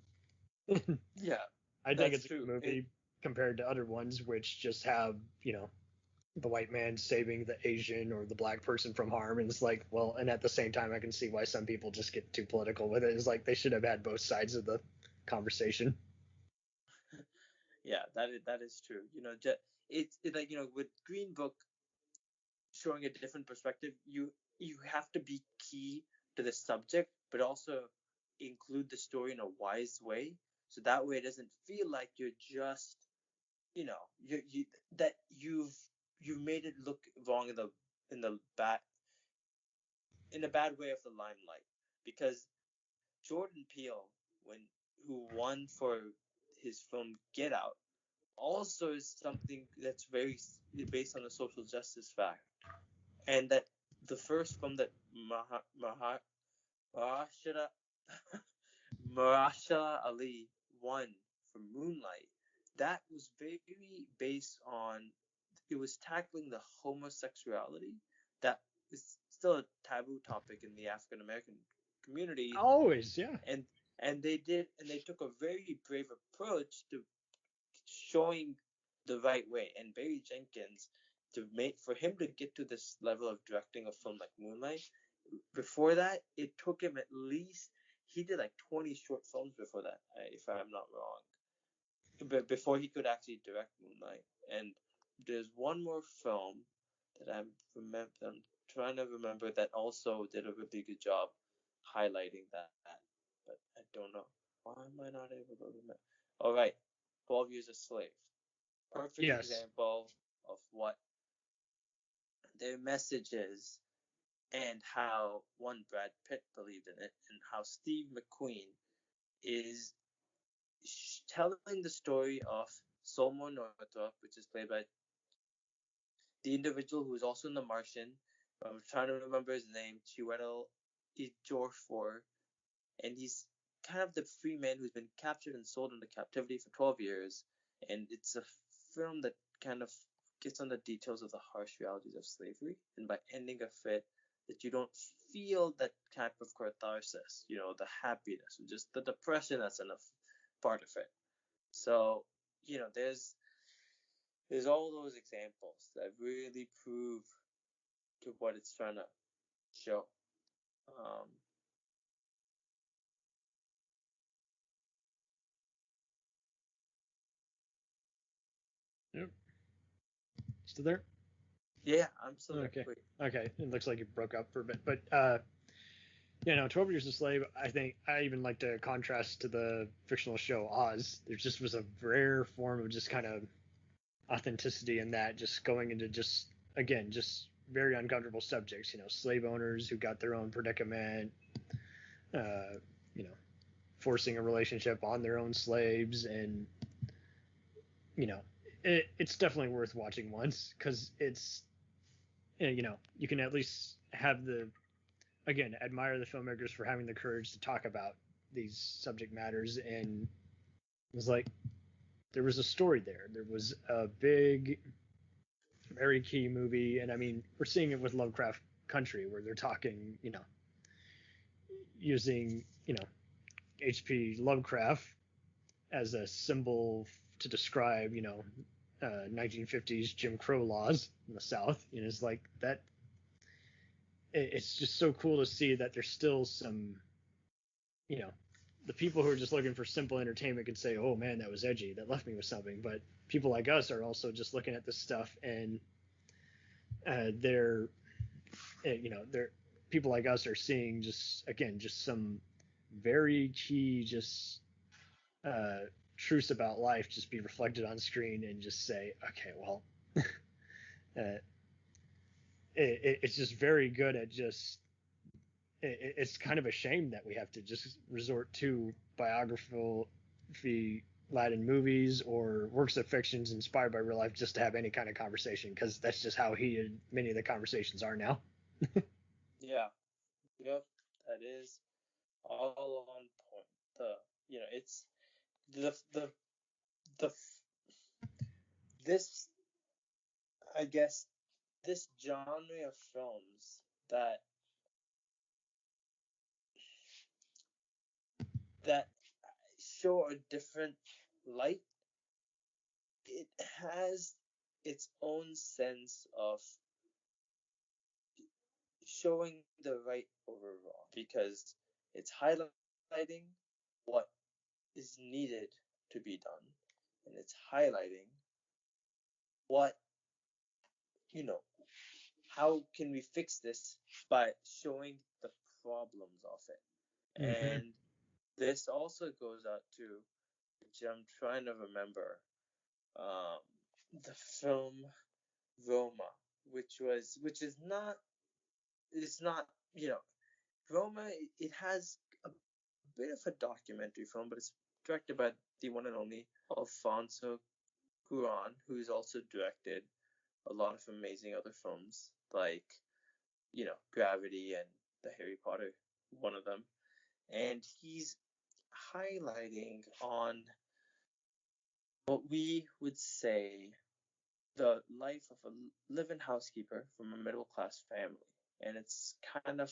S4: Yeah,
S3: I think it's a good movie compared to other ones, which just have, the white man saving the Asian or the black person from harm. And it's like, well, and at the same time, I can see why some people just get too political with it. It's like they should have had both sides of the conversation.
S4: Yeah, that is true. It's like, with Green Book showing a different perspective, you have to be key to the subject, but also include the story in a wise way. So that way it doesn't feel like you're just, that you've made it look wrong in the bad way of the limelight. Because Jordan Peele, who won for his film Get Out, also is something that's very based on a social justice fact, and that the first film that Mahershala Ali won for Moonlight, that was very based on, it was tackling the homosexuality that is still a taboo topic in the African American community.
S3: Always, yeah.
S4: And they took a very brave approach to showing the right way. And Barry Jenkins, for him to get to this level of directing a film like Moonlight, before that, it took him at least, he did like 20 short films before that, if I'm not wrong, but before he could actually direct Moonlight. And there's one more film that I'm trying to remember that also did a really good job highlighting that, but I don't know. Why am I not able to remember? All right, 12 Years a Slave. Perfect example of what their message is and how one Brad Pitt believed in it and how Steve McQueen is telling the story of Solomon Northrop, which is played by the individual who is also in The Martian. I'm trying to remember his name, Chiwetel Ejiofor, and he's kind of the free man who's been captured and sold into captivity for 12 years. And it's a film that kind of gets on the details of the harsh realities of slavery. And by ending it that you don't feel that type of catharsis, the happiness, or just the depression that's in a part of it. So, there's all those examples that really prove to what it's trying to show.
S3: Yep. Still there?
S4: Yeah, I'm still
S3: okay.
S4: Wait.
S3: Okay, it looks like it broke up for a bit, but 12 Years a Slave, I think I even like to contrast to the fictional show Oz. There just was a rare form of just kind of authenticity in that, just going into just very uncomfortable subjects, slave owners who got their own predicament, forcing a relationship on their own slaves, and it's definitely worth watching once, because it's you can at least have admire the filmmakers for having the courage to talk about these subject matters. And it was like there was a story there. There was a big, very key movie, and I mean, we're seeing it with Lovecraft Country, where they're talking, using, H.P. Lovecraft as a symbol to describe, 1950s Jim Crow laws in the South. It's like that. It's just so cool to see that there's still some, the people who are just looking for simple entertainment can say, oh man, that was edgy, that left me with something. But people like us are also just looking at this stuff, and they're people like us are seeing just some very key truths about life just be reflected on screen, and just say, okay, well, it's just very good at just. It's kind of a shame that we have to just resort to biography laden movies or works of fictions inspired by real life just to have any kind of conversation, because that's just how many of the conversations are now.
S4: Yeah. Yep. That is all on point. It's this, I guess, this genre of films that show a different light. It has its own sense of showing the right over wrong, because it's highlighting what is needed to be done, and it's highlighting what, how can we fix this by showing the problems of it.
S3: Mm-hmm.
S4: And this also goes out to, which I'm trying to remember, the film Roma, which is not, it's not, Roma, it has a bit of a documentary film, but it's directed by the one and only Alfonso Cuarón, who's also directed a lot of amazing other films, like, Gravity and the Harry Potter, one of them. And he's highlighting on what we would say the life of a live-in housekeeper from a middle-class family. And it's kind of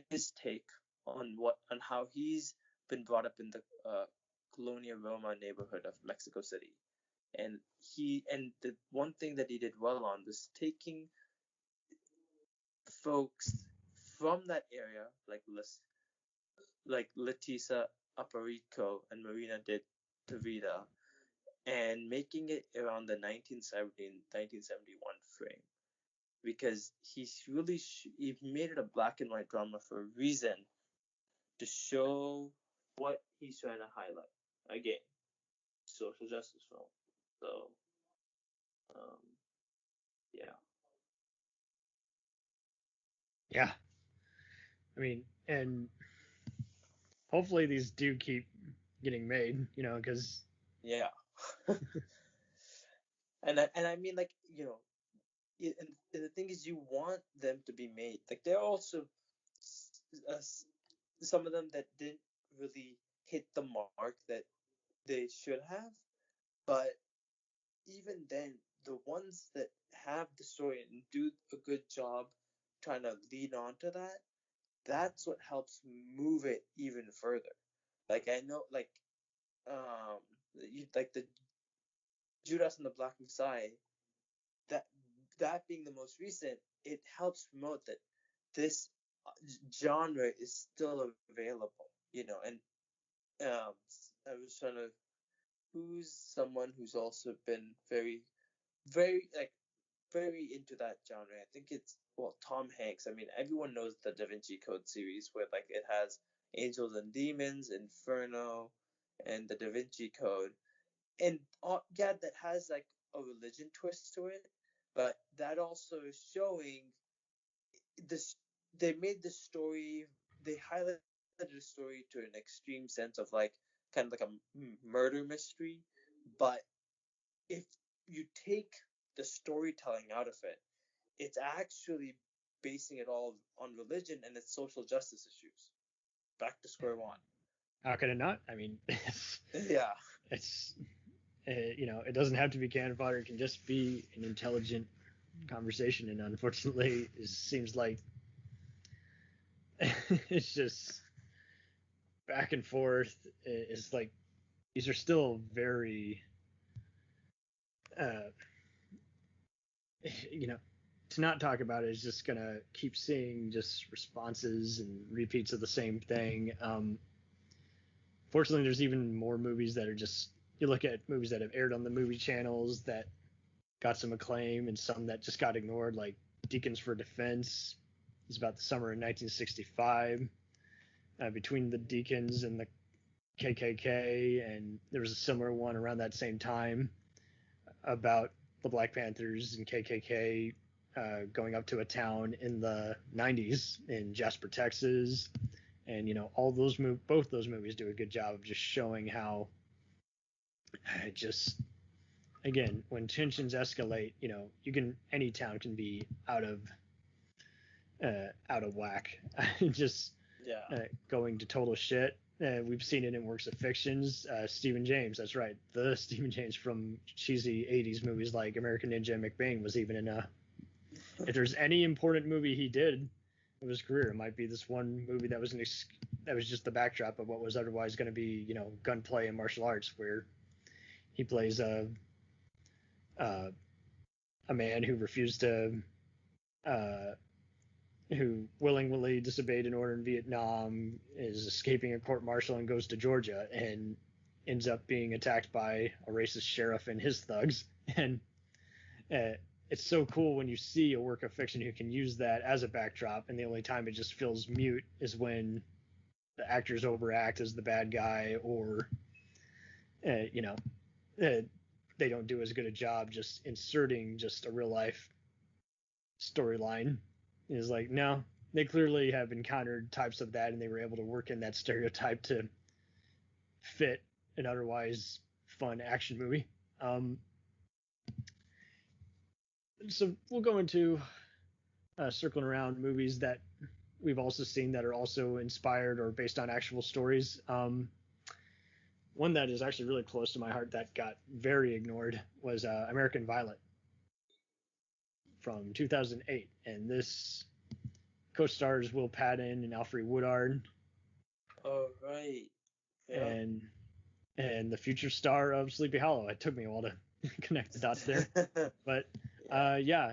S4: his take on how he's been brought up in the Colonia Roma neighborhood of Mexico City. And the one thing that he did well on was taking folks from that area, like Letisa Aparico and Marina de Tavida, and making it around the 1971 frame, because he's really he made it a black and white drama for a reason, to show what he's trying to highlight. Again, social justice film. So
S3: Yeah. I mean, and hopefully these do keep getting made, because
S4: Yeah. And I mean, like, and the thing is, you want them to be made. Like, there are also some of them that didn't really hit the mark that they should have, but even then, the ones that have the story and do a good job trying to lead on to that, that's what helps move it even further. Like, I know, um, like the Judas and the Black Messiah, that that being the most recent, it helps promote that this genre is still available, And I was trying to, who's someone who's also been very, very, very into that genre. I think it's, well, Tom Hanks. I mean, everyone knows the Da Vinci Code series, where like it has Angels and Demons, Inferno, and the Da Vinci Code, and yeah, that has like a religion twist to it, but that also is showing this. They made the story. They highlighted the story to an extreme sense of like kind of like a murder mystery, but if you take the storytelling out of it, it's actually basing it all on religion and its social justice issues. Back to square one.
S3: how can it not? I mean,
S4: Yeah.
S3: it's it doesn't have to be cannon fodder. It can just be an intelligent conversation, and unfortunately, it seems like it's just back and forth. It's like these are still very, uh, to not talk about it is just gonna keep seeing just responses and repeats of the same thing. Fortunately, there's even more movies that are just, you look at movies that have aired on the movie channels that got some acclaim and some that just got ignored, like Deacons for Defense. It's about the summer of 1965, between the Deacons and the KKK, and there was a similar one around that same time about the Black Panthers and KKK going up to a town in the 90s in Jasper, Texas. And all those both those movies do a good job of just showing how just, again, when tensions escalate, any town can be out of whack, just
S4: Yeah.
S3: going to total shit. We've seen it in works of fictions. Stephen James, that's right, the Stephen James from cheesy 80s movies like American Ninja and McBain was even in if there's any important movie he did of his career, it might be this one movie that was just the backdrop of what was otherwise going to be, gunplay and martial arts, where he plays a man who refused to, who willingly disobeyed an order in Vietnam, is escaping a court martial and goes to Georgia and ends up being attacked by a racist sheriff and his thugs. And it's so cool when you see a work of fiction who can use that as a backdrop, and the only time it just feels mute is when the actors overact as the bad guy, or they don't do as good a job just inserting just a real life storyline. Is like, no, they clearly have encountered types of that, and they were able to work in that stereotype to fit an otherwise fun action movie. So we'll go into circling around movies that we've also seen that are also inspired or based on actual stories. One that is actually really close to my heart that got very ignored was American Violet from 2008, and this co-stars Will Patton and Alfre Woodard.
S4: Oh, right. Yeah.
S3: And the future star of Sleepy Hollow. It took me a while to connect the dots there, but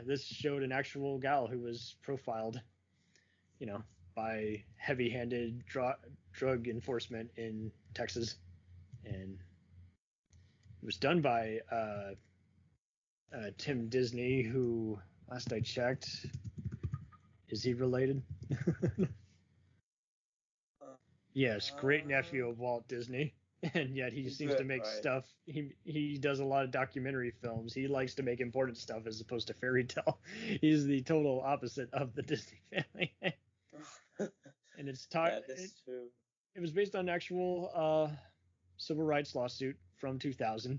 S3: this showed an actual gal who was profiled, by heavy-handed drug enforcement in Texas, and it was done by Tim Disney, who, last I checked, is he related? Yes, great nephew of Walt Disney. and yet he seems to make stuff. He does a lot of documentary films. He likes to make important stuff as opposed to fairy tale. He's the total opposite of the Disney family. And it's
S4: Yeah, that's true.
S3: It was based on an actual civil rights lawsuit from 2000,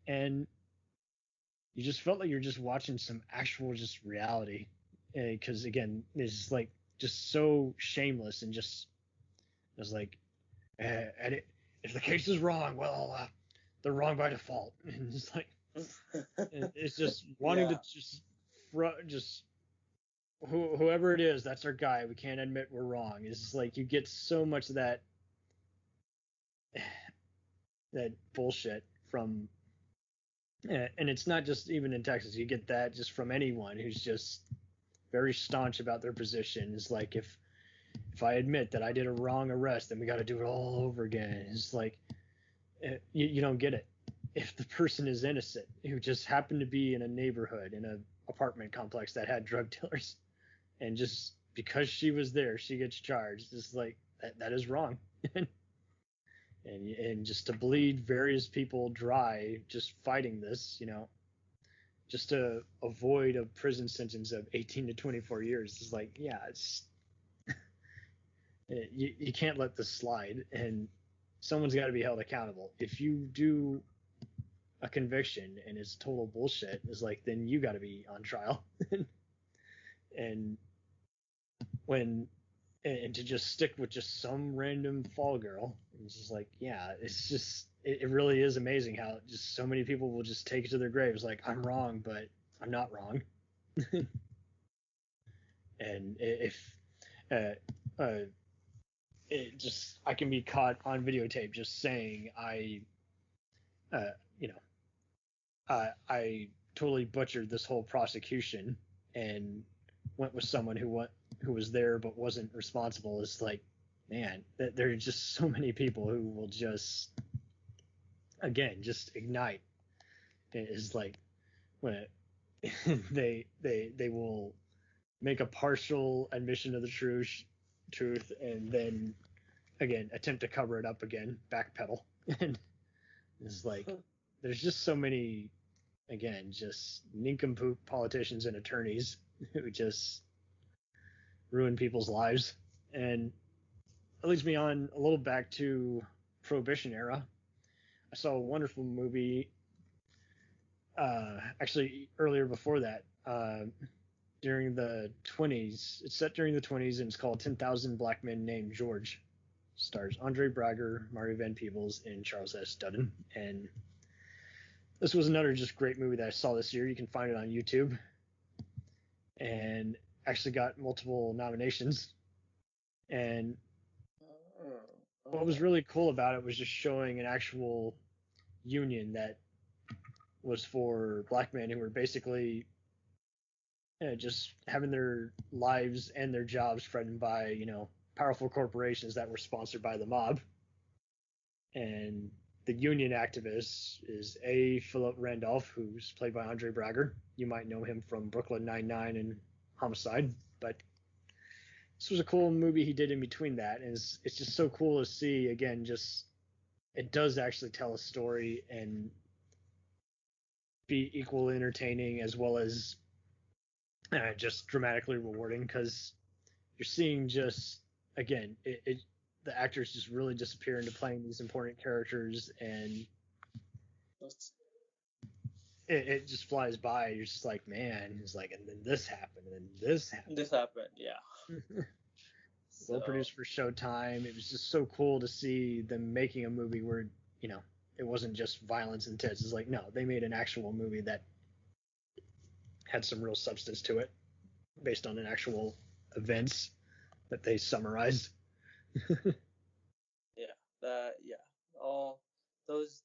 S3: and you just felt like you're just watching some actual just reality, because again, it's like just so shameless and just it was like, if the case is wrong, well, they're wrong by default. And it's like, it's just wanting to just whoever it is, that's our guy. We can't admit we're wrong. It's just like you get so much of that bullshit from, and it's not just even in Texas. You get that just from anyone who's just very staunch about their position. It's like if I admit that I did a wrong arrest, then we got to do it all over again. It's like you don't get it. If the person is innocent, who just happened to be in a neighborhood, in an apartment complex that had drug dealers, and just because she was there, she gets charged. It's like that is wrong. and just to bleed various people dry just fighting this, just to avoid a prison sentence of 18 to 24 years is like, it's you can't let this slide, and someone's got to be held accountable. If you do a conviction and it's total bullshit, it's like, then you got to be on trial. and to just stick with just some random fall girl, it's just like, it's just it really is amazing how just so many people will just take it to their graves like, I'm wrong, but I'm not wrong. And if I can be caught on videotape just saying I totally butchered this whole prosecution and went with someone who was there but wasn't responsible. It's like, man, there are just so many people who will just ignite. It's like when they will make a partial admission of the truth and then again attempt to cover it up again, backpedal. And it's like there's just so many, again, just nincompoop politicians and attorneys who just ruin people's lives. And it leads me on a little back to Prohibition era. I saw a wonderful movie actually earlier before that, during the 20s. It's set during the 20s and it's called 10,000 Black Men Named George. Stars Andre Braugher, Mario Van Peebles, and Charles S. Dutton. And this was another just great movie that I saw this year. You can find it on YouTube. And actually got multiple nominations. And what was really cool about it was just showing an actual union that was for black men who were basically just having their lives and their jobs threatened by, powerful corporations that were sponsored by the mob. And the union activist is Philip Randolph, who's played by Andre Braugher. You might know him from Brooklyn Nine-Nine and Homicide, but this was a cool movie he did in between that, and it's just so cool to see, again, just it does actually tell a story and be equally entertaining as well as just dramatically rewarding, because you're seeing just, again, the actors just really disappear into playing these important characters, and it just flies by. You're just like, man, it's like, and then this happened, and then this happened.
S4: This happened, yeah.
S3: Well produced for Showtime. It was just so cool to see them making a movie where, it wasn't just violence and tits. It's like, no, they made an actual movie that had some real substance to it, based on an actual events that they summarized.
S4: All those.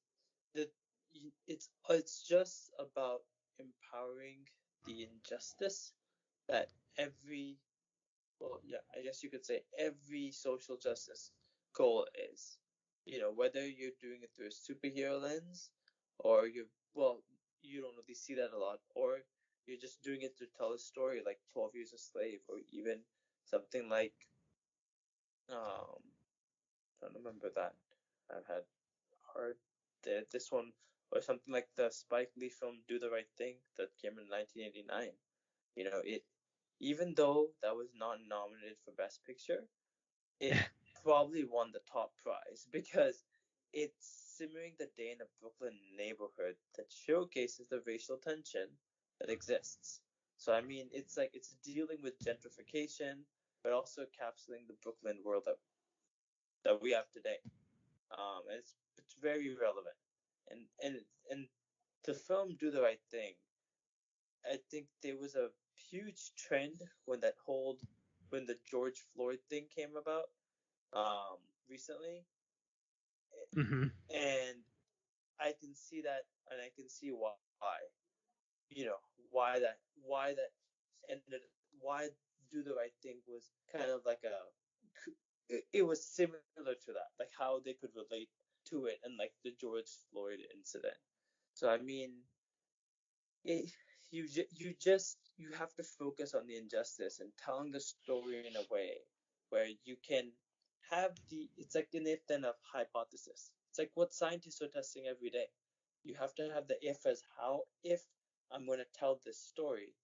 S4: It's just about empowering the injustice that I guess you could say every social justice goal is. Whether you're doing it through a superhero lens, or you don't really see that a lot, or you're just doing it to tell a story like 12 Years a Slave, or even something like, I don't remember that. I've had or this one, or something like the Spike Lee film Do the Right Thing that came in 1989. You know, it, even though that was not nominated for Best Picture, it probably won the top prize because it's simmering the day in a Brooklyn neighborhood that showcases the racial tension that exists. So I mean, it's like it's dealing with gentrification, but also capsuling the Brooklyn world that we have today. It's very relevant, and the film Do the Right Thing. I think there was a huge trend when when the George Floyd thing came about recently,
S3: Mm-hmm.
S4: and I can see that, and I can see why. You know why that ended, why Do the Right Thing was kind of like it was similar to that, like how they could relate to it, and like the George Floyd incident. So I mean, it, you have to focus on the injustice and telling the story in a way where you can have it's like an if then of hypothesis. It's like what scientists are testing every day. You have to have the if as how, if I'm going to tell this story,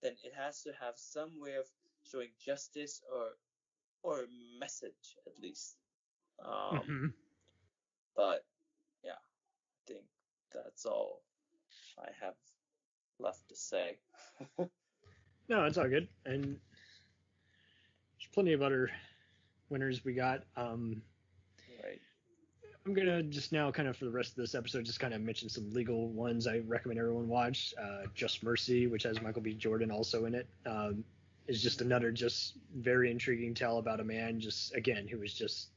S4: then it has to have some way of showing justice or a message at least.
S3: Mm-hmm.
S4: But yeah, I think that's all I have left to say.
S3: No, it's all good. And there's plenty of other winners we got.
S4: Right.
S3: I'm gonna just now kind of for the rest of this episode just kind of mention some legal ones I recommend everyone watch. Just Mercy, which has Michael B. Jordan also in it, is just another just very intriguing tale about a man just again who was just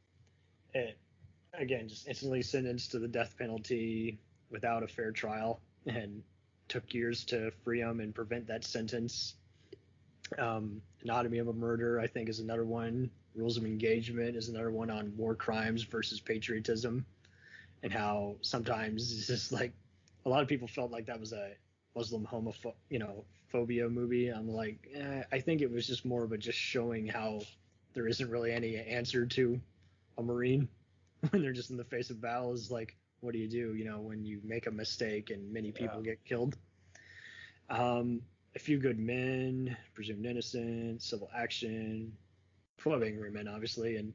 S3: just instantly sentenced to the death penalty without a fair trial and took years to free him and prevent that sentence. Anatomy of a Murder, I think, is another one. Rules of Engagement is another one on war crimes versus patriotism, and how sometimes it's just like a lot of people felt like that was a Muslim phobia movie. I'm like, I think it was just more of a just showing how there isn't really any answer to a Marine when they're just in the face of battle. Is like, what do you do? You know, when you make a mistake and many people get killed. A Few Good Men, Presumed Innocent, Civil Action, 12 Angry Men, obviously, and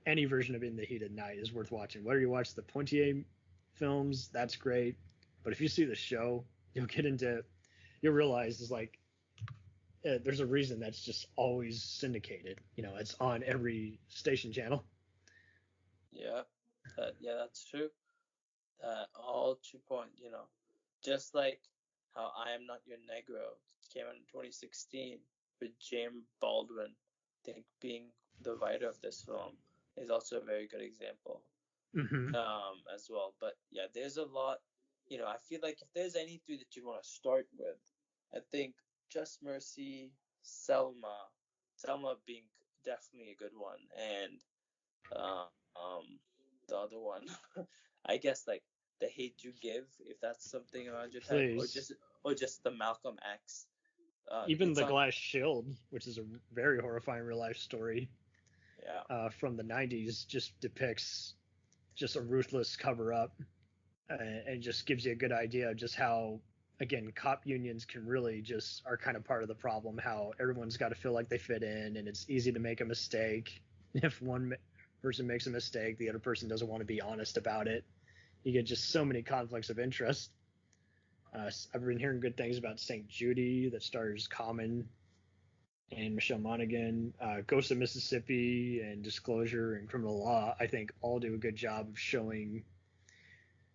S3: any version of In the Heat of Night is worth watching. Whether you watch the Poitier films, that's great. But if you see the show, you'll realize it's like there's a reason that's just always syndicated. You know, it's on every station channel.
S4: Yeah, that's true. All true point. You know, just like how I Am Not Your Negro came out in 2016 with James Baldwin, I think being the writer of this film is also a very good example.
S3: Mm-hmm.
S4: As well. But yeah, there's a lot. You know, I feel like if there's any three that you want to start with, I think Just Mercy, Selma being definitely a good one, and the other one, I guess like The Hate You Give, if that's something around your type, or just the Malcolm X.
S3: Even The Glass Shield, which is a very horrifying real life story.
S4: Yeah.
S3: From the 90s, just depicts just a ruthless cover up, and just gives you a good idea of just how, again, cop unions can really just are kind of part of the problem. How everyone's got to feel like they fit in, and it's easy to make a mistake. If one person makes a mistake, the other person doesn't want to be honest about it. You get just so many conflicts of interest. I've been hearing good things about St. Judy that stars Common and Michelle Monaghan. Ghost of Mississippi and Disclosure and Criminal Law, I think, all do a good job of showing,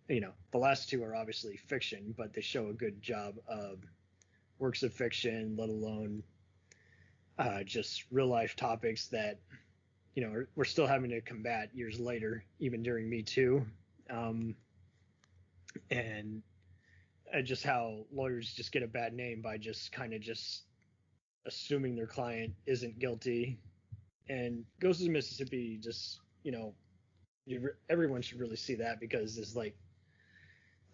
S3: you know, the last two are obviously fiction, but they show a good job of works of fiction, let alone just real life topics that, you know, we're still having to combat years later, even during Me Too. And just how lawyers just get a bad name by just kind of just assuming their client isn't guilty. And Ghosts of Mississippi, just, you know, everyone should really see that, because it's like,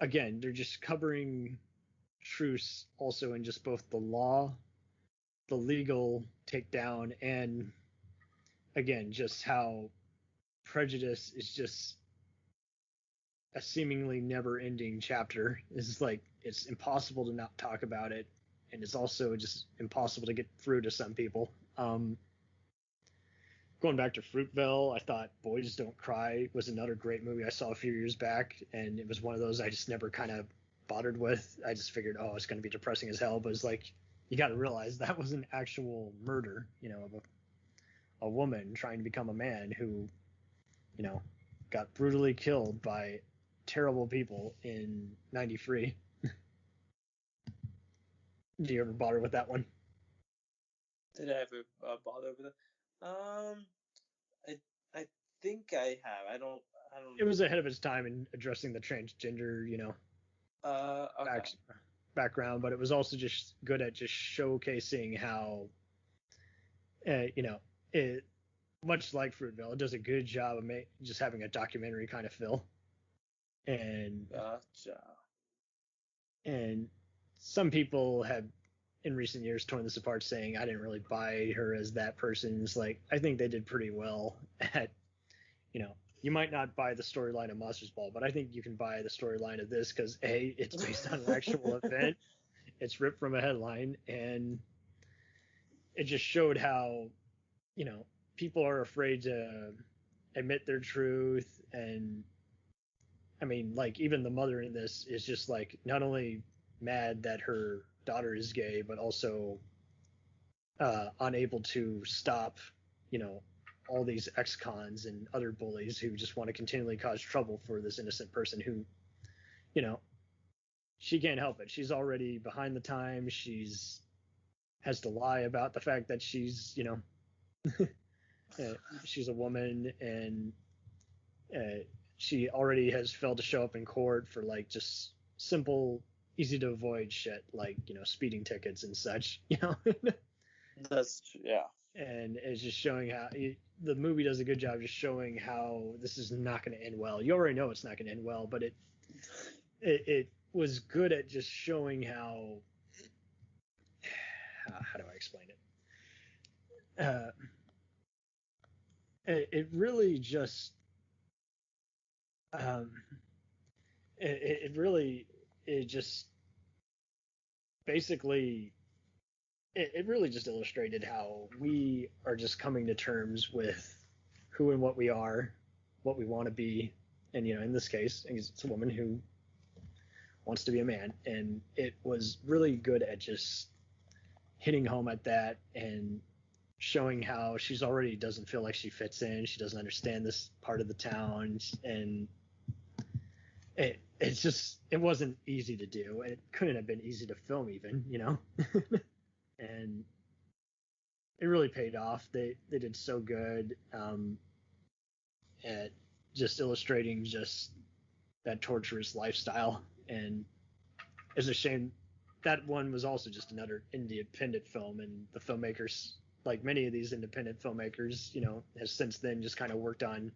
S3: again, they're just covering truths also in just both the law, the legal takedown, and again, just how prejudice is just a seemingly never-ending chapter. It's like it's impossible to not talk about it, and it's also just impossible to get through to some people. Going back to Fruitvale, I thought Boys Don't Cry was another great movie I saw a few years back, and it was one of those I just never kind of bothered with. I just figured, oh, it's going to be depressing as hell, but it's like, you got to realize that was an actual murder, of a woman trying to become a man who, got brutally killed by terrible people in '93. Do you ever bother with that one?
S4: Did I ever bother with it? I think I have. I don't.
S3: It was ahead of its time in addressing the transgender,
S4: Okay.
S3: background, but it was also just good at just showcasing how, it, much like Fruitvale, it does a good job of just having a documentary kind of feel. And
S4: Gotcha.
S3: And some people have in recent years torn this apart, saying I didn't really buy her as that person. It's like, I think they did pretty well at, you might not buy the storyline of Monsters Ball, but I think you can buy the storyline of this because A, it's based on an actual event. It's ripped from a headline, and it just showed how, people are afraid to admit their truth. And I mean, like, even the mother in this is just like not only mad that her daughter is gay, but also unable to stop, all these ex-cons and other bullies who just want to continually cause trouble for this innocent person who, she can't help it. She's already behind the times. Has to lie about the fact that she's, she's a woman, and she already has failed to show up in court for like just simple, easy to avoid shit like, speeding tickets and such,
S4: That's true. Yeah.
S3: And it's just showing how the movie does a good job just showing how this is not going to end well. You already know it's not going to end well, but it was good at just showing how do I explain it? It really just it just basically it really just illustrated how we are just coming to terms with who and what we are, what we want to be. And, in this case, it's a woman who wants to be a man. And it was really good at just hitting home at that and showing how she's already doesn't feel like she fits in. She doesn't understand this part of the town. And it wasn't easy to do. It couldn't have been easy to film even, and it really paid off. They did so good at just illustrating just that torturous lifestyle. And it's a shame that one was also just another independent film, and the filmmakers, like many of these independent filmmakers, has since then just kind of worked on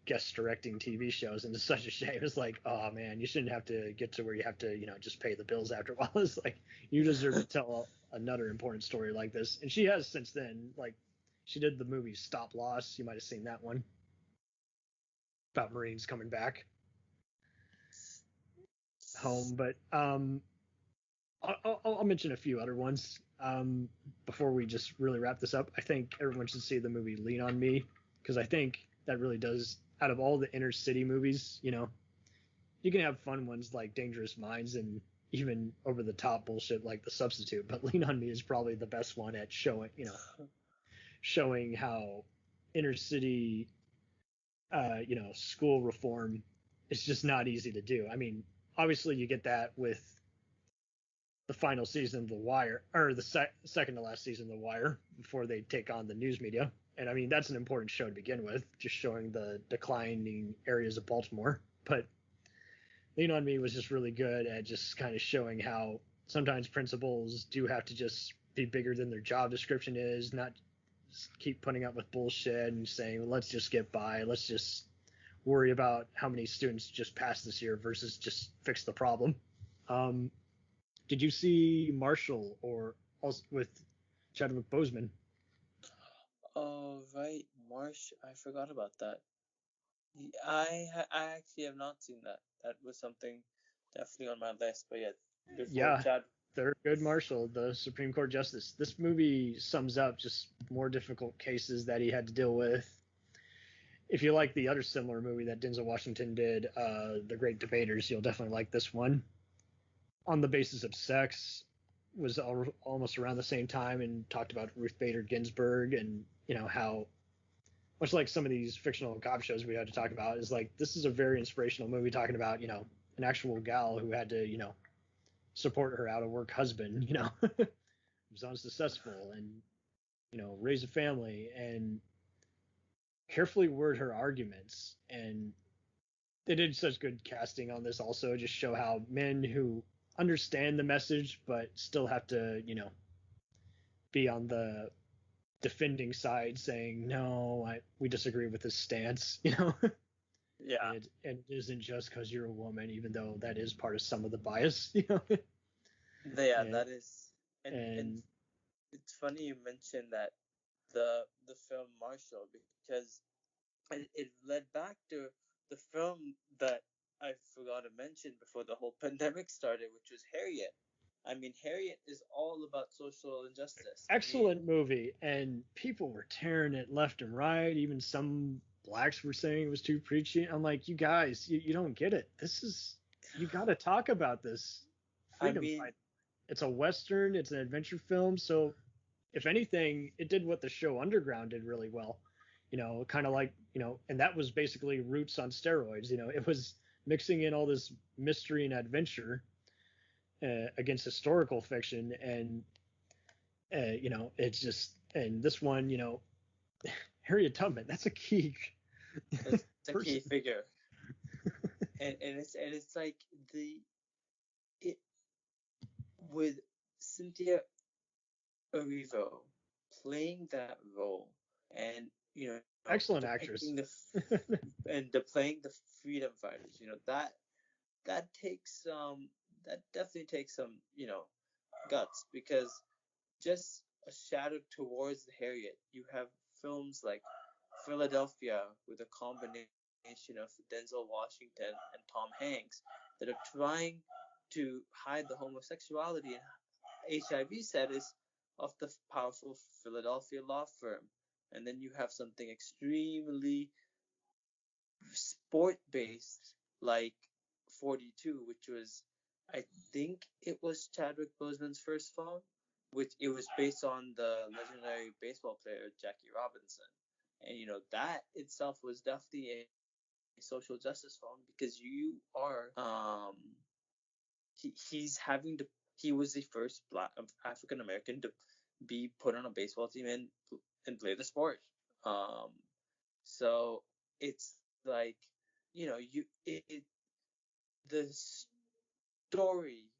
S3: guest directing TV shows, and it's such a shame. It's like, oh man, you shouldn't have to get to where you have to, just pay the bills after a while. It's like, you deserve to tell another important story like this. And she has since then, like, she did the movie Stop Loss. You might have seen that one about Marines coming back home. But I'll mention a few other ones before we just really wrap this up. I think everyone should see the movie Lean on Me, because I think that really does, out of all the inner city movies, you can have fun ones like Dangerous Minds and even over the top bullshit like The Substitute, but Lean on Me is probably the best one at showing how inner city, school reform is just not easy to do. I mean, obviously you get that with the final season of The Wire, or the second to last season of The Wire, before they take on the news media. And I mean, that's an important show to begin with, just showing the declining areas of Baltimore. But Lean on Me was just really good at just kind of showing how sometimes principals do have to just be bigger than their job description is, not keep putting up with bullshit and saying, well, let's just get by. Let's just worry about how many students just passed this year versus just fix the problem. Did you see Marshall or also with Chadwick Boseman?
S4: Oh, right. Marsh. I forgot about that. I actually have not seen that. That was something definitely on my list. But yeah, before
S3: Yeah.
S4: Chad.
S3: Thurgood Marshall, the Supreme Court Justice. This movie sums up just more difficult cases that he had to deal with. If you like the other similar movie that Denzel Washington did, The Great Debaters, you'll definitely like this one. On the Basis of Sex was almost around the same time and talked about Ruth Bader Ginsburg and, how much like some of these fictional cop shows we had to talk about is like, this is a very inspirational movie talking about, an actual gal who had to, support her out of work husband, was unsuccessful and, raise a family and carefully word her arguments. And they did such good casting on this also, just show how men who understand the message but still have to, be on the defending side saying, no, we disagree with this stance,
S4: Yeah.
S3: And it isn't just because you're a woman, even though that is part of some of the bias,
S4: Yeah,
S3: And-
S4: that is. And it's funny you mentioned that the film Marshall, because it led back to the film that I forgot to mention before the whole pandemic started, which was Harriet. I mean, Harriet is all about social injustice.
S3: excellent movie, and people were tearing it left and right. Even some blacks were saying it was too preachy. I'm like, you guys, you don't get it. You got to talk about this freedom fight. It's a Western, it's an adventure film. So if anything, it did what the show Underground did really well, kind of like, and that was basically Roots on steroids. It was mixing in all this mystery and adventure against historical fiction. And, it's just, and this one, Harriet Tubman, that's a key.
S4: It's a key figure. and it's like with Cynthia Erivo playing that role, and
S3: excellent actress,
S4: and playing the freedom fighters, that takes that definitely takes some guts, because just a shadow towards the Harriet, you have films like Philadelphia with a combination of Denzel Washington and Tom Hanks that are trying to hide the homosexuality and HIV status of the powerful Philadelphia law firm. And then you have something extremely sport-based like 42, which was, I think it was Chadwick Boseman's first film, which it was based on the legendary baseball player Jackie Robinson. And that itself was definitely a social justice film, because you are he was the first black African American to be put on a baseball team and play the sport. So it's like, the story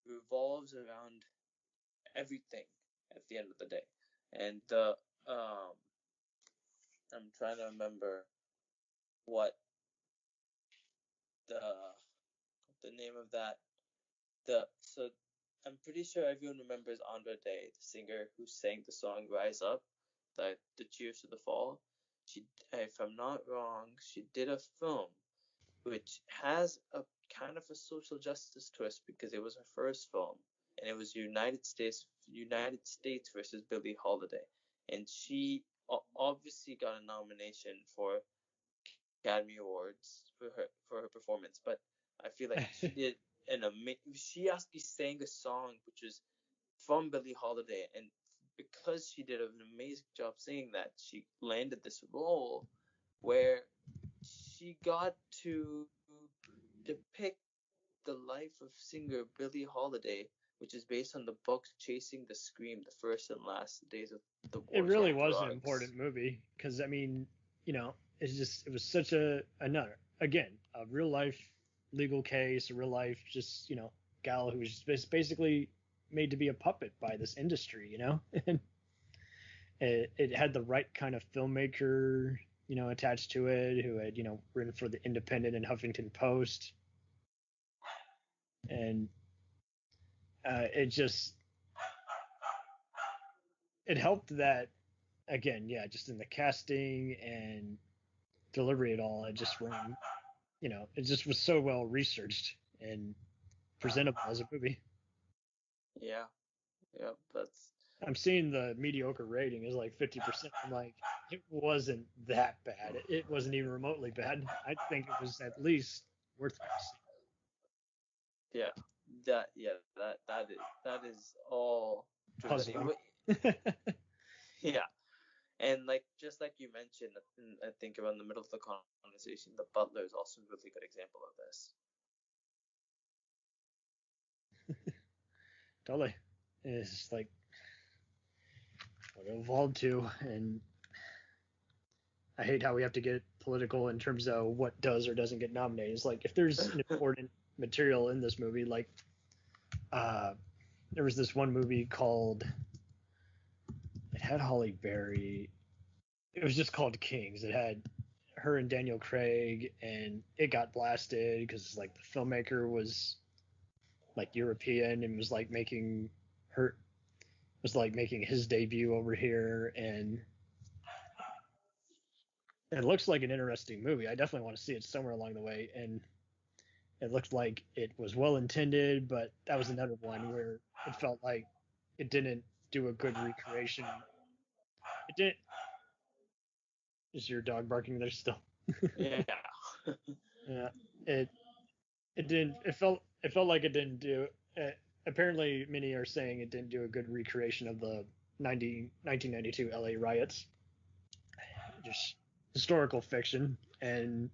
S4: revolves around everything at the end of the day. And I'm trying to remember what the name of that. So I'm pretty sure everyone remembers Andra Day, the singer who sang the song "Rise Up," the Cheers to the Fall. She, if I'm not wrong, she did a film which has a kind of a social justice twist, because it was her first film, and it was United States versus Billie Holiday, and she obviously got a nomination for Academy Awards for her performance, but I feel like she did she actually sang a song which was from Billie Holiday, and because she did an amazing job singing that, she landed this role where she got to depict the life of singer Billie Holiday, which is based on the book Chasing the Scream, the first and last days of the war.
S3: It really was an important movie, because I mean, it was such another, again, a real life legal case, a real life just gal who was basically made to be a puppet by this industry, and it had the right kind of filmmaker attached to it, who had written for the Independent and Huffington Post, and it helped that, again, just in the casting, and delivery at all. It just ran, it just was so well researched and presentable as a movie.
S4: Yeah. Yeah. That's.
S3: I'm seeing the mediocre rating is like 50%. I'm like, it wasn't that bad. It wasn't even remotely bad. I think it was at least worth
S4: Yeah. That is all.
S3: puzzling.
S4: Yeah. And just like you mentioned, I think around the middle of the conversation, the Butler is also a really good example of this.
S3: Totally. It's like what it evolved to, and I hate how we have to get political in terms of what does or doesn't get nominated. It's like if there's an important material in this movie, like there was this one movie called, it had Halle Berry. It was just called Kings. It had her and Daniel Craig, and it got blasted because like the filmmaker was like European and was like making his debut over here, and it looks like an interesting movie. I definitely want to see it somewhere along the way, and it looked like it was well intended, but that was another one where it felt like it didn't do a good recreation. It didn't. Is your dog barking there still?
S4: Yeah.
S3: Yeah. It didn't. It felt like it didn't do. Apparently, many are saying it didn't do a good recreation of the 1992 LA riots. Just historical fiction, and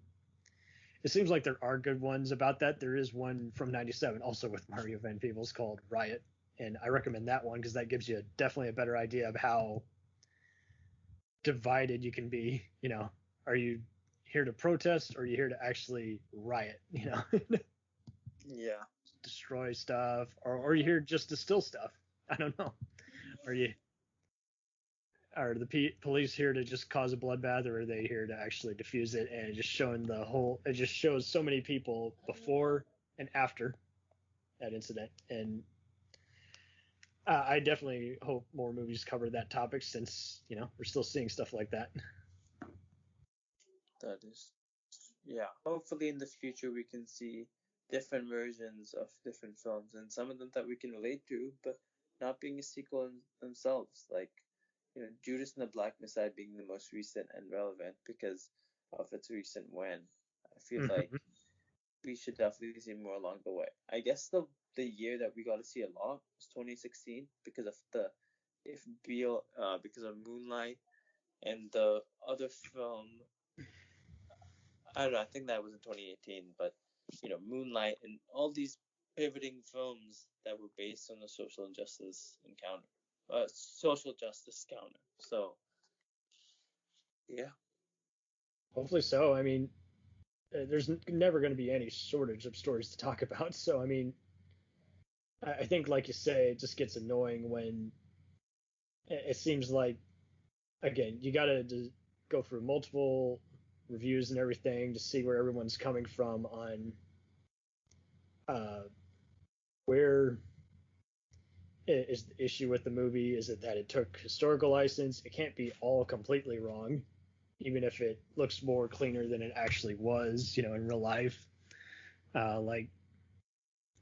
S3: it seems like there are good ones about that. There is one from '97, also with Mario Van Peebles, called Riot, and I recommend that one because that gives you definitely a better idea of how divided you can be. Are you here to protest or are you here to actually riot?
S4: Yeah.
S3: Destroy stuff, or are you here just to steal stuff? I don't know. Are the police here to just cause a bloodbath, or are they here to actually defuse it? And it just shows so many people before and after that incident. And I definitely hope more movies cover that topic, since we're still seeing stuff like that.
S4: That is. Yeah. Hopefully in the future we can see different versions of different films, and some of them that we can relate to, but not being a sequel in themselves. Like, Judas and the Black Messiah being the most recent and relevant because of its recent win. I feel like we should definitely see more along the way. I guess the year that we got to see a lot was 2016 because of because of Moonlight and the other film. I don't know. I think that was in 2018, but Moonlight and all these pivoting films that were based on the social justice counter. So, yeah.
S3: Hopefully so. I mean, there's never going to be any shortage of stories to talk about. So, I mean, I think, like you say, it just gets annoying when it seems like, again, you got to go through multiple reviews and everything to see where everyone's coming from on where is the issue with the movie. Is it that it took historical license? It can't be all completely wrong, even if it looks more cleaner than it actually was, in real life. Like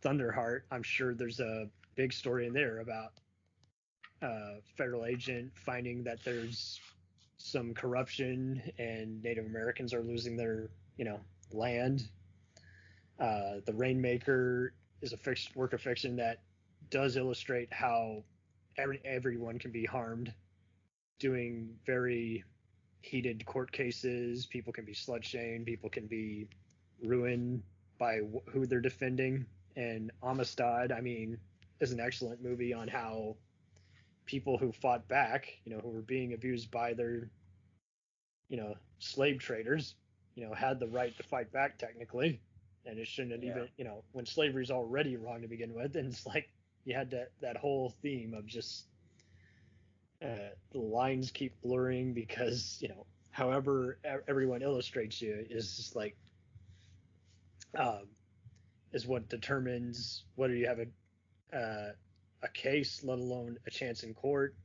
S3: Thunderheart, I'm sure there's a big story in there about federal agent finding that there's some corruption and Native Americans are losing their, land. The Rainmaker is a work of fiction that does illustrate how everyone can be harmed doing very heated court cases. People can be slut shamed. People can be ruined by who they're defending. And Amistad, I mean, is an excellent movie on how people who fought back, who were being abused by their, slave traders, had the right to fight back technically. And it shouldn't have even, when slavery's already wrong to begin with. And it's like you had that whole theme of just the lines keep blurring because, however everyone illustrates you is just like, is what determines whether you have a case, let alone a chance in court.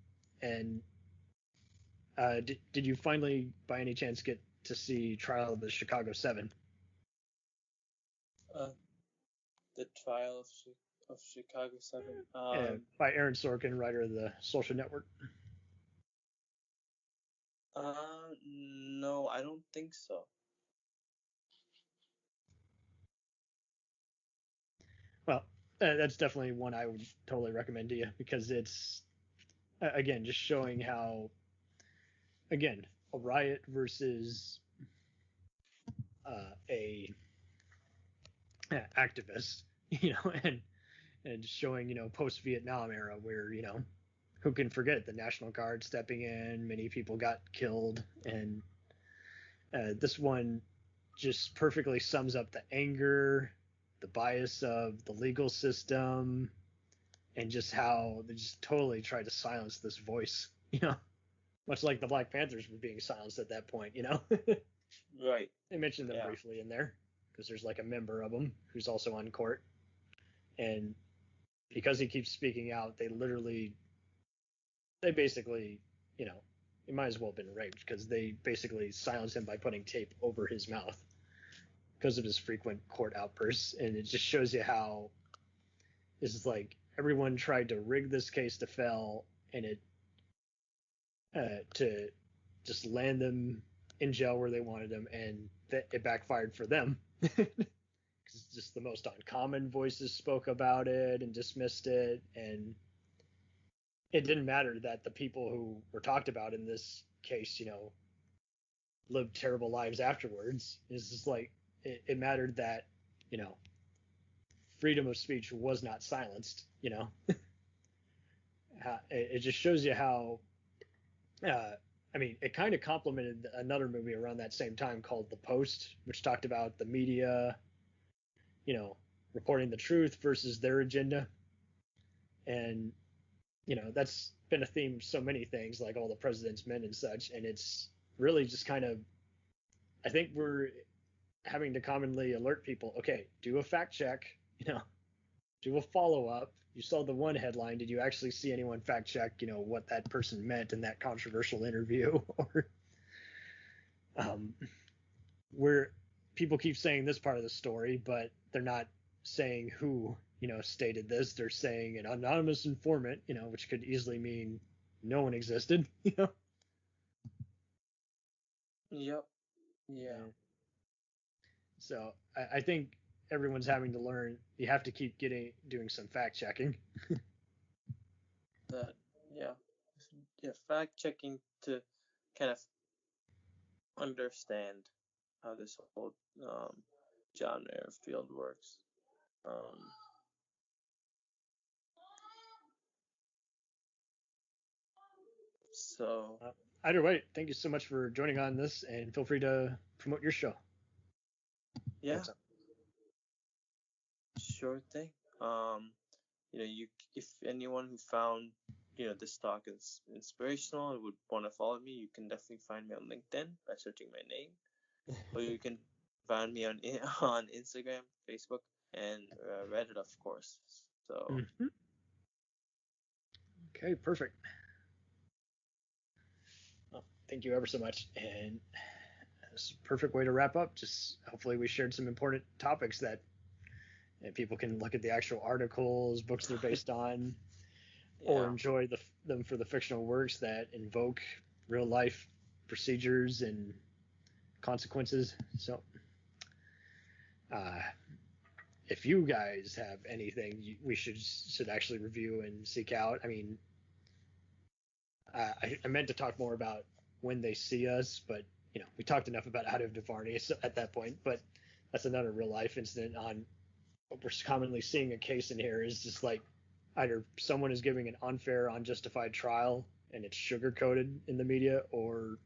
S3: And did you finally, by any chance, get to see Trial of the Chicago 7.
S4: The Trial of Chicago 7.
S3: By Aaron Sorkin, writer of The Social Network.
S4: No, I don't think so.
S3: Well, that's definitely one I would totally recommend to you, because it's, again, just showing how, again, a riot versus a activist, and showing, post-Vietnam era where, who can forget the National Guard stepping in, many people got killed, and this one just perfectly sums up the anger, the bias of the legal system, and just how they just totally tried to silence this voice, much like the Black Panthers were being silenced at that point,
S4: Right.
S3: They mentioned them briefly in there because there's like a member of them who's also on court, and because he keeps speaking out, they basically, he might as well have been raped, because they basically silenced him by putting tape over his mouth because of his frequent court outbursts. And it just shows you how it's like everyone tried to rig this case to fail, and it to just land them in jail where they wanted them, and it backfired for them. Because just the most uncommon voices spoke about it and dismissed it, and it didn't matter that the people who were talked about in this case, lived terrible lives afterwards. It's just like it mattered that, freedom of speech was not silenced. It just shows you how. It kind of complemented another movie around that same time called The Post, which talked about the media, reporting the truth versus their agenda. And, that's been a theme of so many things, like All the President's Men and such. And it's really just kind of, I think we're having to commonly alert people, okay, do a fact check, do a follow-up. You saw the one headline. Did you actually see anyone fact check, what that person meant in that controversial interview? Or where people keep saying this part of the story, but they're not saying who, stated this. They're saying an anonymous informant, which could easily mean no one existed,
S4: Yep. Yeah.
S3: So I think everyone's having to learn. You have to keep doing some fact checking.
S4: Fact checking to kind of understand how this whole genre or field works. So
S3: either way, thank you so much for joining on this, and feel free to promote your show.
S4: Yeah. Sure thing. If anyone who found this talk is inspirational and would want to follow me, you can definitely find me on LinkedIn by searching my name, or you can find me on Instagram, Facebook, and Reddit, of course. So.
S3: Okay, perfect. Well, thank you ever so much, and it's a perfect way to wrap up. Just hopefully we shared some important topics that people can look at the actual articles, books they're based on, or enjoy them for the fictional works that invoke real life procedures and consequences. So if you guys have anything we should actually review and seek out, I meant to talk more about When They See Us, but we talked enough about Out of Duvernay at that point. But that's another real life incident on what we're commonly seeing a case in here is just like either someone is giving an unfair, unjustified trial and it's sugar coated in the media, or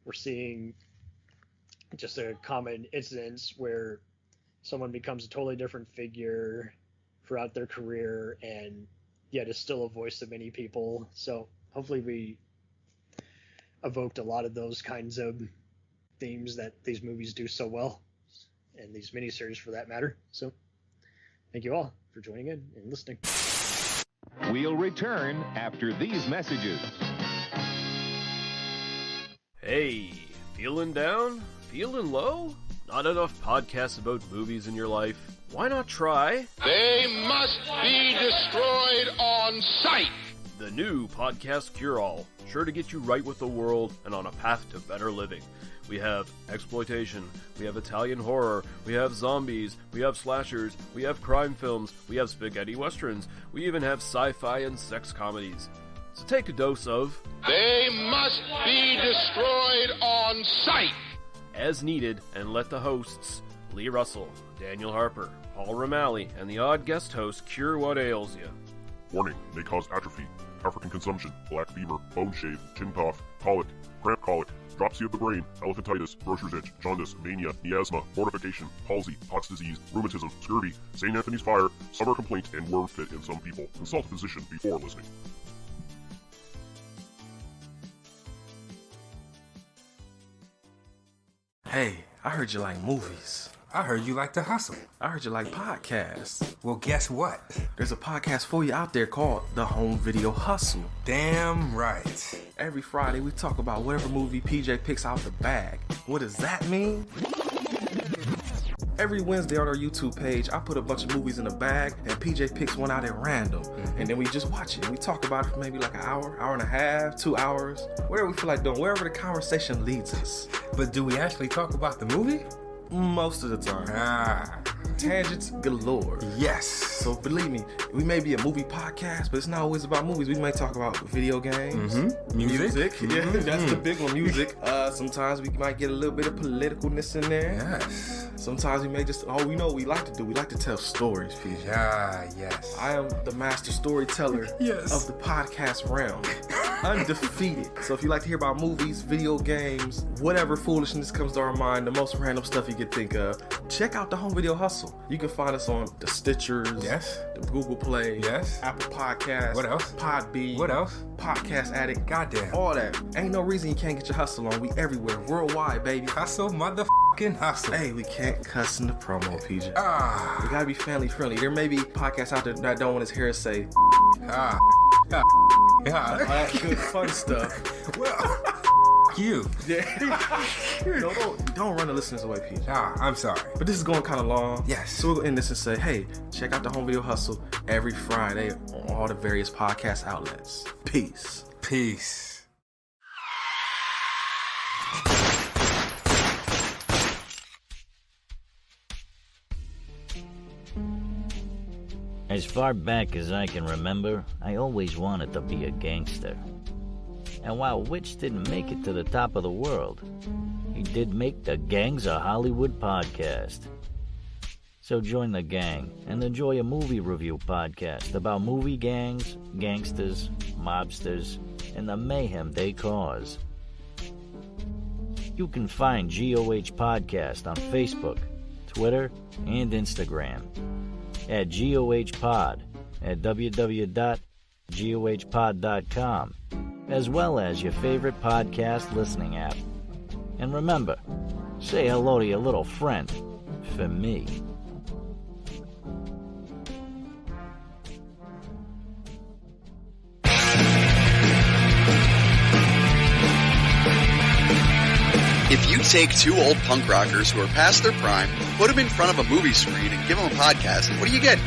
S3: we're seeing just a common incidents where someone becomes a totally different figure throughout their career and yet is still a voice of many people. So hopefully we evoked a lot of those kinds of themes that these movies do so well, and these miniseries for that matter. So thank you all for joining in and listening.
S5: We'll return after these messages.
S6: Hey, feeling down? Feeling low? Not enough podcasts about movies in your life? Why not try
S1: They must be destroyed on sight.
S6: the new Podcast Cure-All? Sure to get you right with the world and on a path to better living. We have exploitation, we have Italian horror, we have zombies, we have slashers, we have crime films, we have spaghetti westerns, we even have sci-fi and sex comedies. So take a dose of
S1: They must be destroyed on sight.
S6: as needed, and let the hosts, Lee Russell, Daniel Harper, Paul Romali, and the odd guest host cure what ails you.
S7: Warning, may cause atrophy, African consumption, black fever, bone shave, chin cough, colic, cramp colic, dropsy of the brain, elephantitis, grocer's itch, jaundice, mania, miasma, mortification, palsy, Pott's disease, rheumatism, scurvy, St. Anthony's fire, summer complaint, and worm fit in some people. Consult a physician before listening.
S8: Hey, I heard you like movies.
S9: I heard you like to hustle.
S8: I heard you like podcasts.
S9: Well, guess what?
S8: There's a podcast for you out there called The Home Video Hustle.
S9: Damn right.
S8: Every Friday we talk about whatever movie PJ picks out the bag. What does that mean? Every Wednesday on our YouTube page, I put a bunch of movies in a bag and PJ picks one out at random. And then we just watch it. We talk about it for maybe like an hour, hour and a half, 2 hours, whatever we feel like doing, wherever the conversation leads us.
S9: But do we actually talk about the movie?
S8: Most of the time.
S9: Ah,
S8: Tangents galore.
S9: yes.
S8: So believe me, we may be a movie podcast, but it's not always about movies. We may talk about video games,
S9: Music.
S8: Yeah, that's the big one, music. Sometimes we might get a little bit of politicalness in there.
S9: Yes.
S8: Sometimes we may just, we know what we like to do. We like to tell stories, PJ.
S9: Ah, yes.
S8: I am the master storyteller
S9: Yes.
S8: of the podcast realm. Undefeated. So if you like to hear about movies, video games, whatever foolishness comes to our mind, the most random stuff you could think of, check out the Home Video Hustle. You can find us on the Stitchers,
S9: Yes.
S8: the Google Play,
S9: Yes.
S8: Apple Podcasts,
S9: What else?
S8: Podbean,
S9: What else?
S8: Podcast Addict,
S9: Goddamn.
S8: all that. Ain't no reason you can't get your hustle on. We everywhere, worldwide, baby.
S9: Hustle, motherfucking hustle.
S8: Hey, we can't cuss in the promo, PJ.
S9: Ah,
S8: We gotta be family friendly. There may be podcasts out there that don't want his hair to say
S9: ah, ah,
S8: all
S9: ah.
S8: that good fun stuff.
S9: Well, you.
S8: Yeah. don't run the listeners away, PJ.
S9: Ah, I'm sorry.
S8: But this is going kind of long.
S9: Yes.
S8: So we're going to end this and say, hey, check out the Home Video Hustle every Friday on all the various podcast outlets. Peace.
S9: Peace.
S10: As far back as I can remember, I always wanted to be a gangster. And while Witch didn't make it to the top of the world, he did make the Gangs of Hollywood podcast. So join the gang and enjoy a movie review podcast about movie gangs, gangsters, mobsters, and the mayhem they cause. You can find GOH Podcast on Facebook, Twitter, and Instagram at GOH Pod at www.gohpod.com, as well as your favorite podcast listening app. And remember, say hello to your little friend for me.
S11: If you take two old punk rockers who are past their prime, put them in front of a movie screen and give them a podcast, what do you get?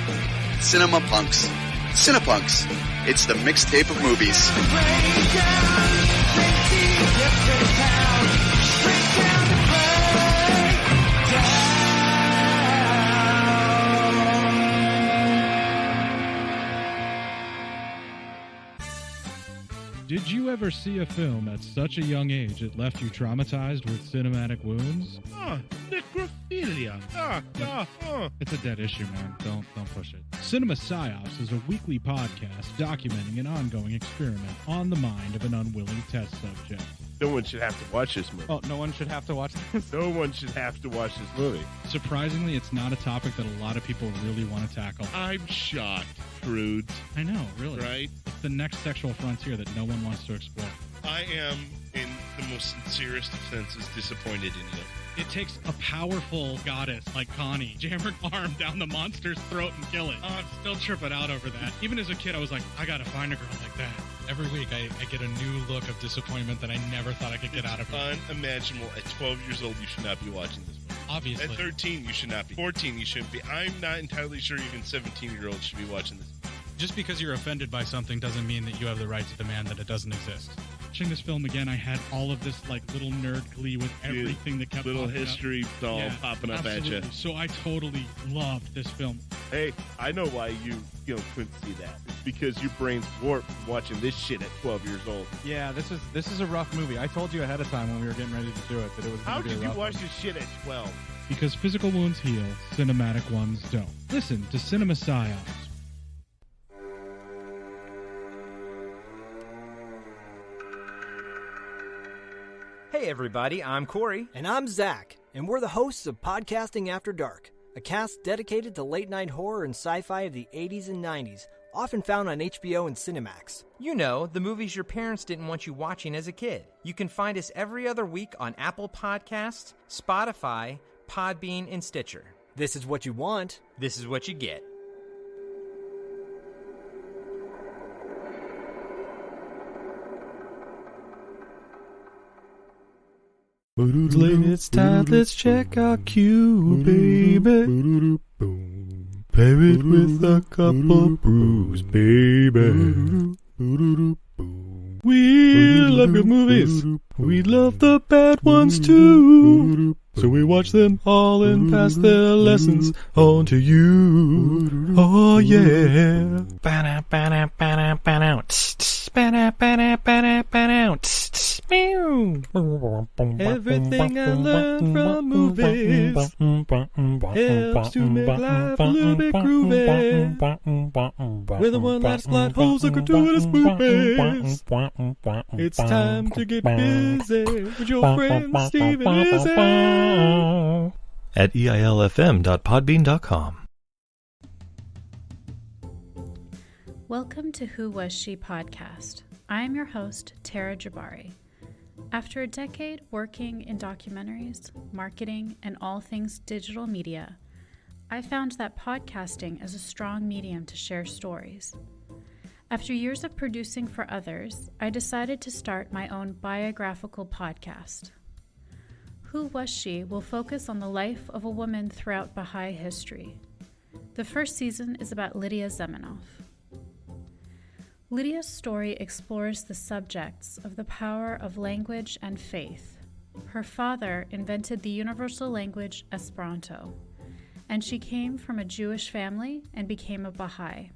S11: Cinema Punks. Cinepunks. It's the mixtape of movies.
S12: Did you ever see a film at such a young age it left you traumatized with cinematic wounds? Necrophilia. It's a dead issue, man. Don't push it. Cinema Psyops is a weekly podcast documenting an ongoing experiment on the mind of an unwilling test subject.
S13: No one should have to watch this movie.
S12: Oh, no one should have to watch this?
S13: No one should have to watch this movie.
S12: Surprisingly, it's not a topic that a lot of people really want to tackle.
S13: I'm shocked, prudes.
S12: I know, really.
S13: Right?
S12: It's the next sexual frontier that no one wants to explore.
S13: I am, in the most sincerest of senses, disappointed in you.
S12: It takes a powerful goddess like Connie, jam her arm down the monster's throat and kill it. Oh, I'm still tripping out over that. Even as a kid, I was like, I gotta find a girl like that. Every week, I get a new look of disappointment that I never thought I could get out of her.
S13: Unimaginable. At 12 years old, you should not be watching this movie.
S12: Obviously.
S13: At 13, you should not be. 14, you shouldn't be. I'm not entirely sure even 17-year-olds should be watching this.
S12: Just because you're offended by something doesn't mean that you have the right to demand that it doesn't exist. Watching this film again, I had all of this like little nerd glee with everything that kept
S13: little
S12: popping
S13: history
S12: up.
S13: all popping up
S12: absolutely.
S13: at you.
S12: So I totally loved this film.
S13: Hey, I know why you couldn't see that. It's because your brain's warped from watching this shit at 12 years old.
S14: Yeah, this is a rough movie. I told you ahead of time when we were getting ready to do it that it was going to be a rough
S13: How could you watch
S14: one.
S13: this shit at 12?
S12: Because physical wounds heal, cinematic ones don't. Listen to Cinema Psyops.
S15: Hey everybody, I'm Corey.
S16: And I'm Zach, and we're the hosts of Podcasting After Dark, a cast dedicated to late-night horror and sci-fi of the 80s and 90s, often found on HBO and Cinemax.
S15: You know, the movies your parents didn't want you watching as a kid. You can find us every other week on Apple Podcasts, Spotify, Podbean, and Stitcher.
S16: This is what you want.
S15: This is what you get.
S17: It's time, let's check our cue, baby. Pair it with a couple brews, baby. We love good movies. We love the bad ones too. So we watch them all and pass their lessons on to you. Oh yeah. Everything I learned from movies helps to make life a little bit groovy. With a one-liner plot holes and gratuitous movies. It's time to get busy with your friend Steve and Izzy at eilfm.podbean.com.
S18: Welcome to Who Was She podcast. I am your host, Tara Jabari. After a decade working in documentaries, marketing, and all things digital media, I found that podcasting is a strong medium to share stories. After years of producing for others, I decided to start my own biographical podcast. Who Was She will focus on the life of a woman throughout Baha'i history. The first season is about Lydia Zemenov. Lydia's story explores the subjects of the power of language and faith. Her father invented the universal language Esperanto, and she came from a Jewish family and became a Baha'i.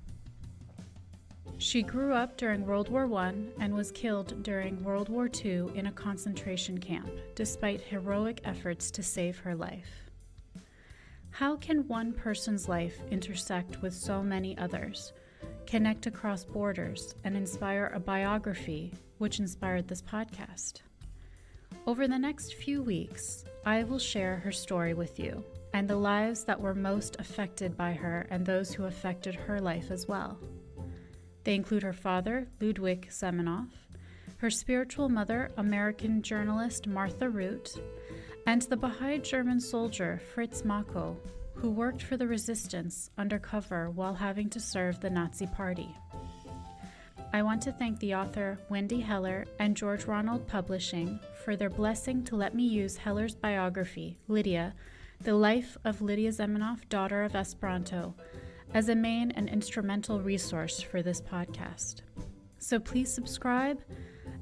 S18: She grew up during World War I and was killed during World War II in a concentration camp, despite heroic efforts to save her life. How can one person's life intersect with so many others, connect across borders, and inspire a biography which inspired this podcast? Over the next few weeks, I will share her story with you and the lives that were most affected by her and those who affected her life as well. They include her father, Ludwig Zemenov, her spiritual mother, American journalist Martha Root, and the Baha'i German soldier Fritz Mako, who worked for the resistance undercover while having to serve the Nazi Party. I want to thank the author Wendy Heller and George Ronald Publishing for their blessing to let me use Heller's biography, Lydia, The Life of Lydia Zemenov, Daughter of Esperanto, as a main and instrumental resource for this podcast. So please subscribe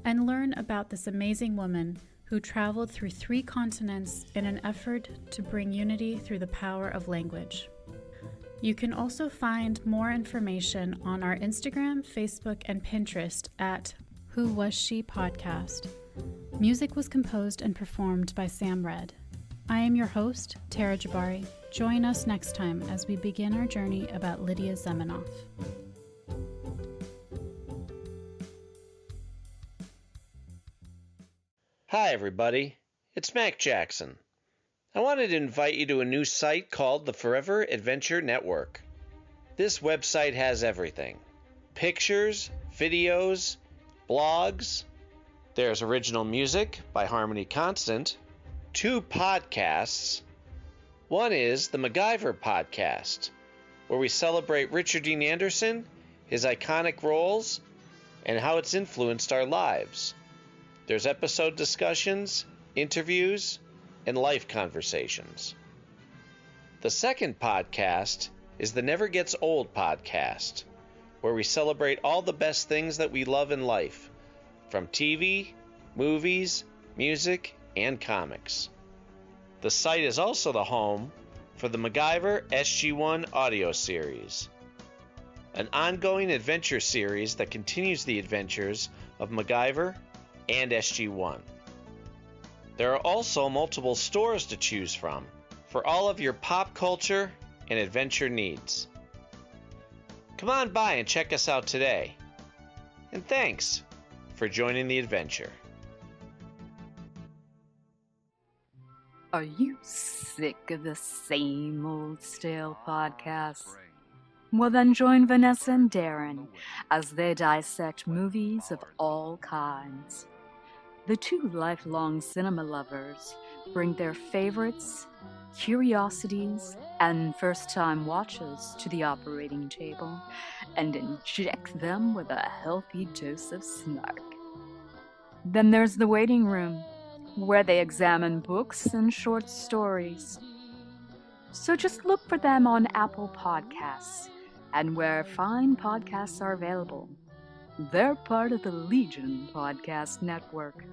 S18: and learn about this amazing woman who traveled through 3 continents in an effort to bring unity through the power of language. You can also find more information on our Instagram, Facebook, and Pinterest at Who Was She Podcast. Music was composed and performed by Sam Red. I am your host, Tara Jabari. Join us next time as we begin our journey about Lydia Zemenov.
S19: Hi everybody, it's Mac Jackson. I wanted to invite you to a new site called the Forever Adventure Network. This website has everything. Pictures, videos, blogs. There's original music by Harmony Constant. 2 podcasts. One is the Macgyver Podcast, where we celebrate Richard Dean Anderson, his iconic roles, and how it's influenced our lives. There's episode discussions, interviews, and life conversations. The second podcast is the Never Gets Old Podcast, where we celebrate all the best things that we love in life, from TV, movies, music, and comics. The site is also the home for the Macgyver SG-1 audio series, an ongoing adventure series that continues the adventures of Macgyver and SG-1. There are also multiple stores to choose from for all of your pop culture and adventure needs. Come on by and check us out today. And thanks for joining the adventure.
S20: Are you sick of the same old stale podcasts? Well, then join Vanessa and Darren as they dissect movies of all kinds. The 2 lifelong cinema lovers bring their favorites, curiosities, and first-time watches to the operating table and inject them with a healthy dose of snark. Then there's the waiting room, where they examine books and short stories. So just look for them on Apple Podcasts and where fine podcasts are available. They're part of the Legion Podcast Network.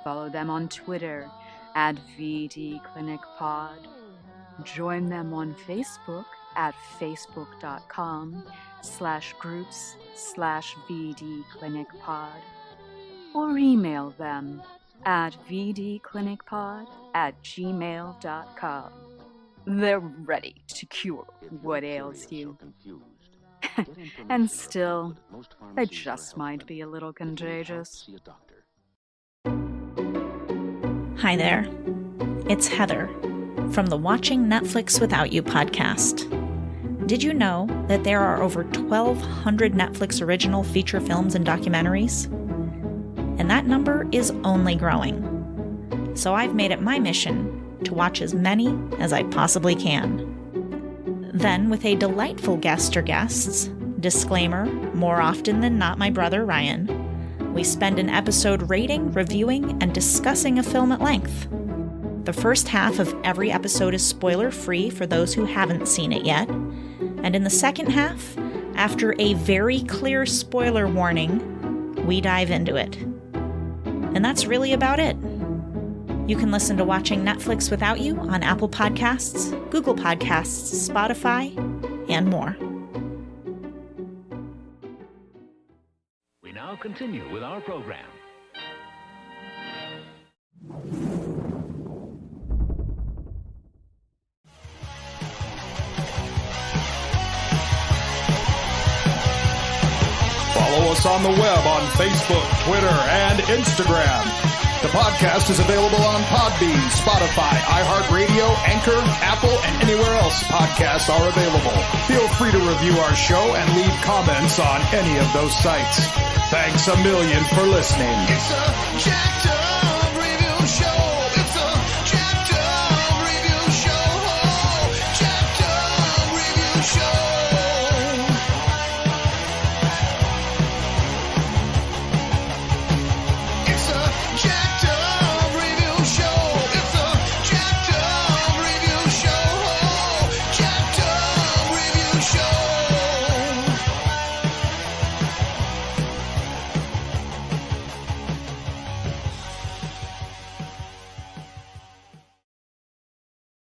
S20: Follow them on Twitter at VD Clinic Pod. Join them on Facebook at facebook.com/groups/VD Clinic Pod. Or email them at vdclinicpod@gmail.com. They're ready to cure what ails you. And still, they just might be a little contagious.
S21: Hi there. It's Heather from the Watching Netflix Without You podcast. Did you know that there are over 1,200 Netflix original feature films and documentaries? And that number is only growing. So I've made it my mission to watch as many as I possibly can. Then, with a delightful guest or guests, disclaimer, more often than not my brother Ryan, we spend an episode rating, reviewing, and discussing a film at length. The first half of every episode is spoiler-free for those who haven't seen it yet, and in the second half, after a very clear spoiler warning, we dive into it. And that's really about it. You can listen to Watching Netflix Without You on Apple Podcasts, Google Podcasts, Spotify, and more.
S22: We now continue with our program.
S2: Follow us on the web on Facebook, Twitter, and Instagram. The podcast is available on Podbean, Spotify, iHeartRadio, Anchor, Apple, and anywhere else podcasts are available. Feel free to review our show and leave comments on any of those sites. Thanks a million for listening.
S1: It's a jacked up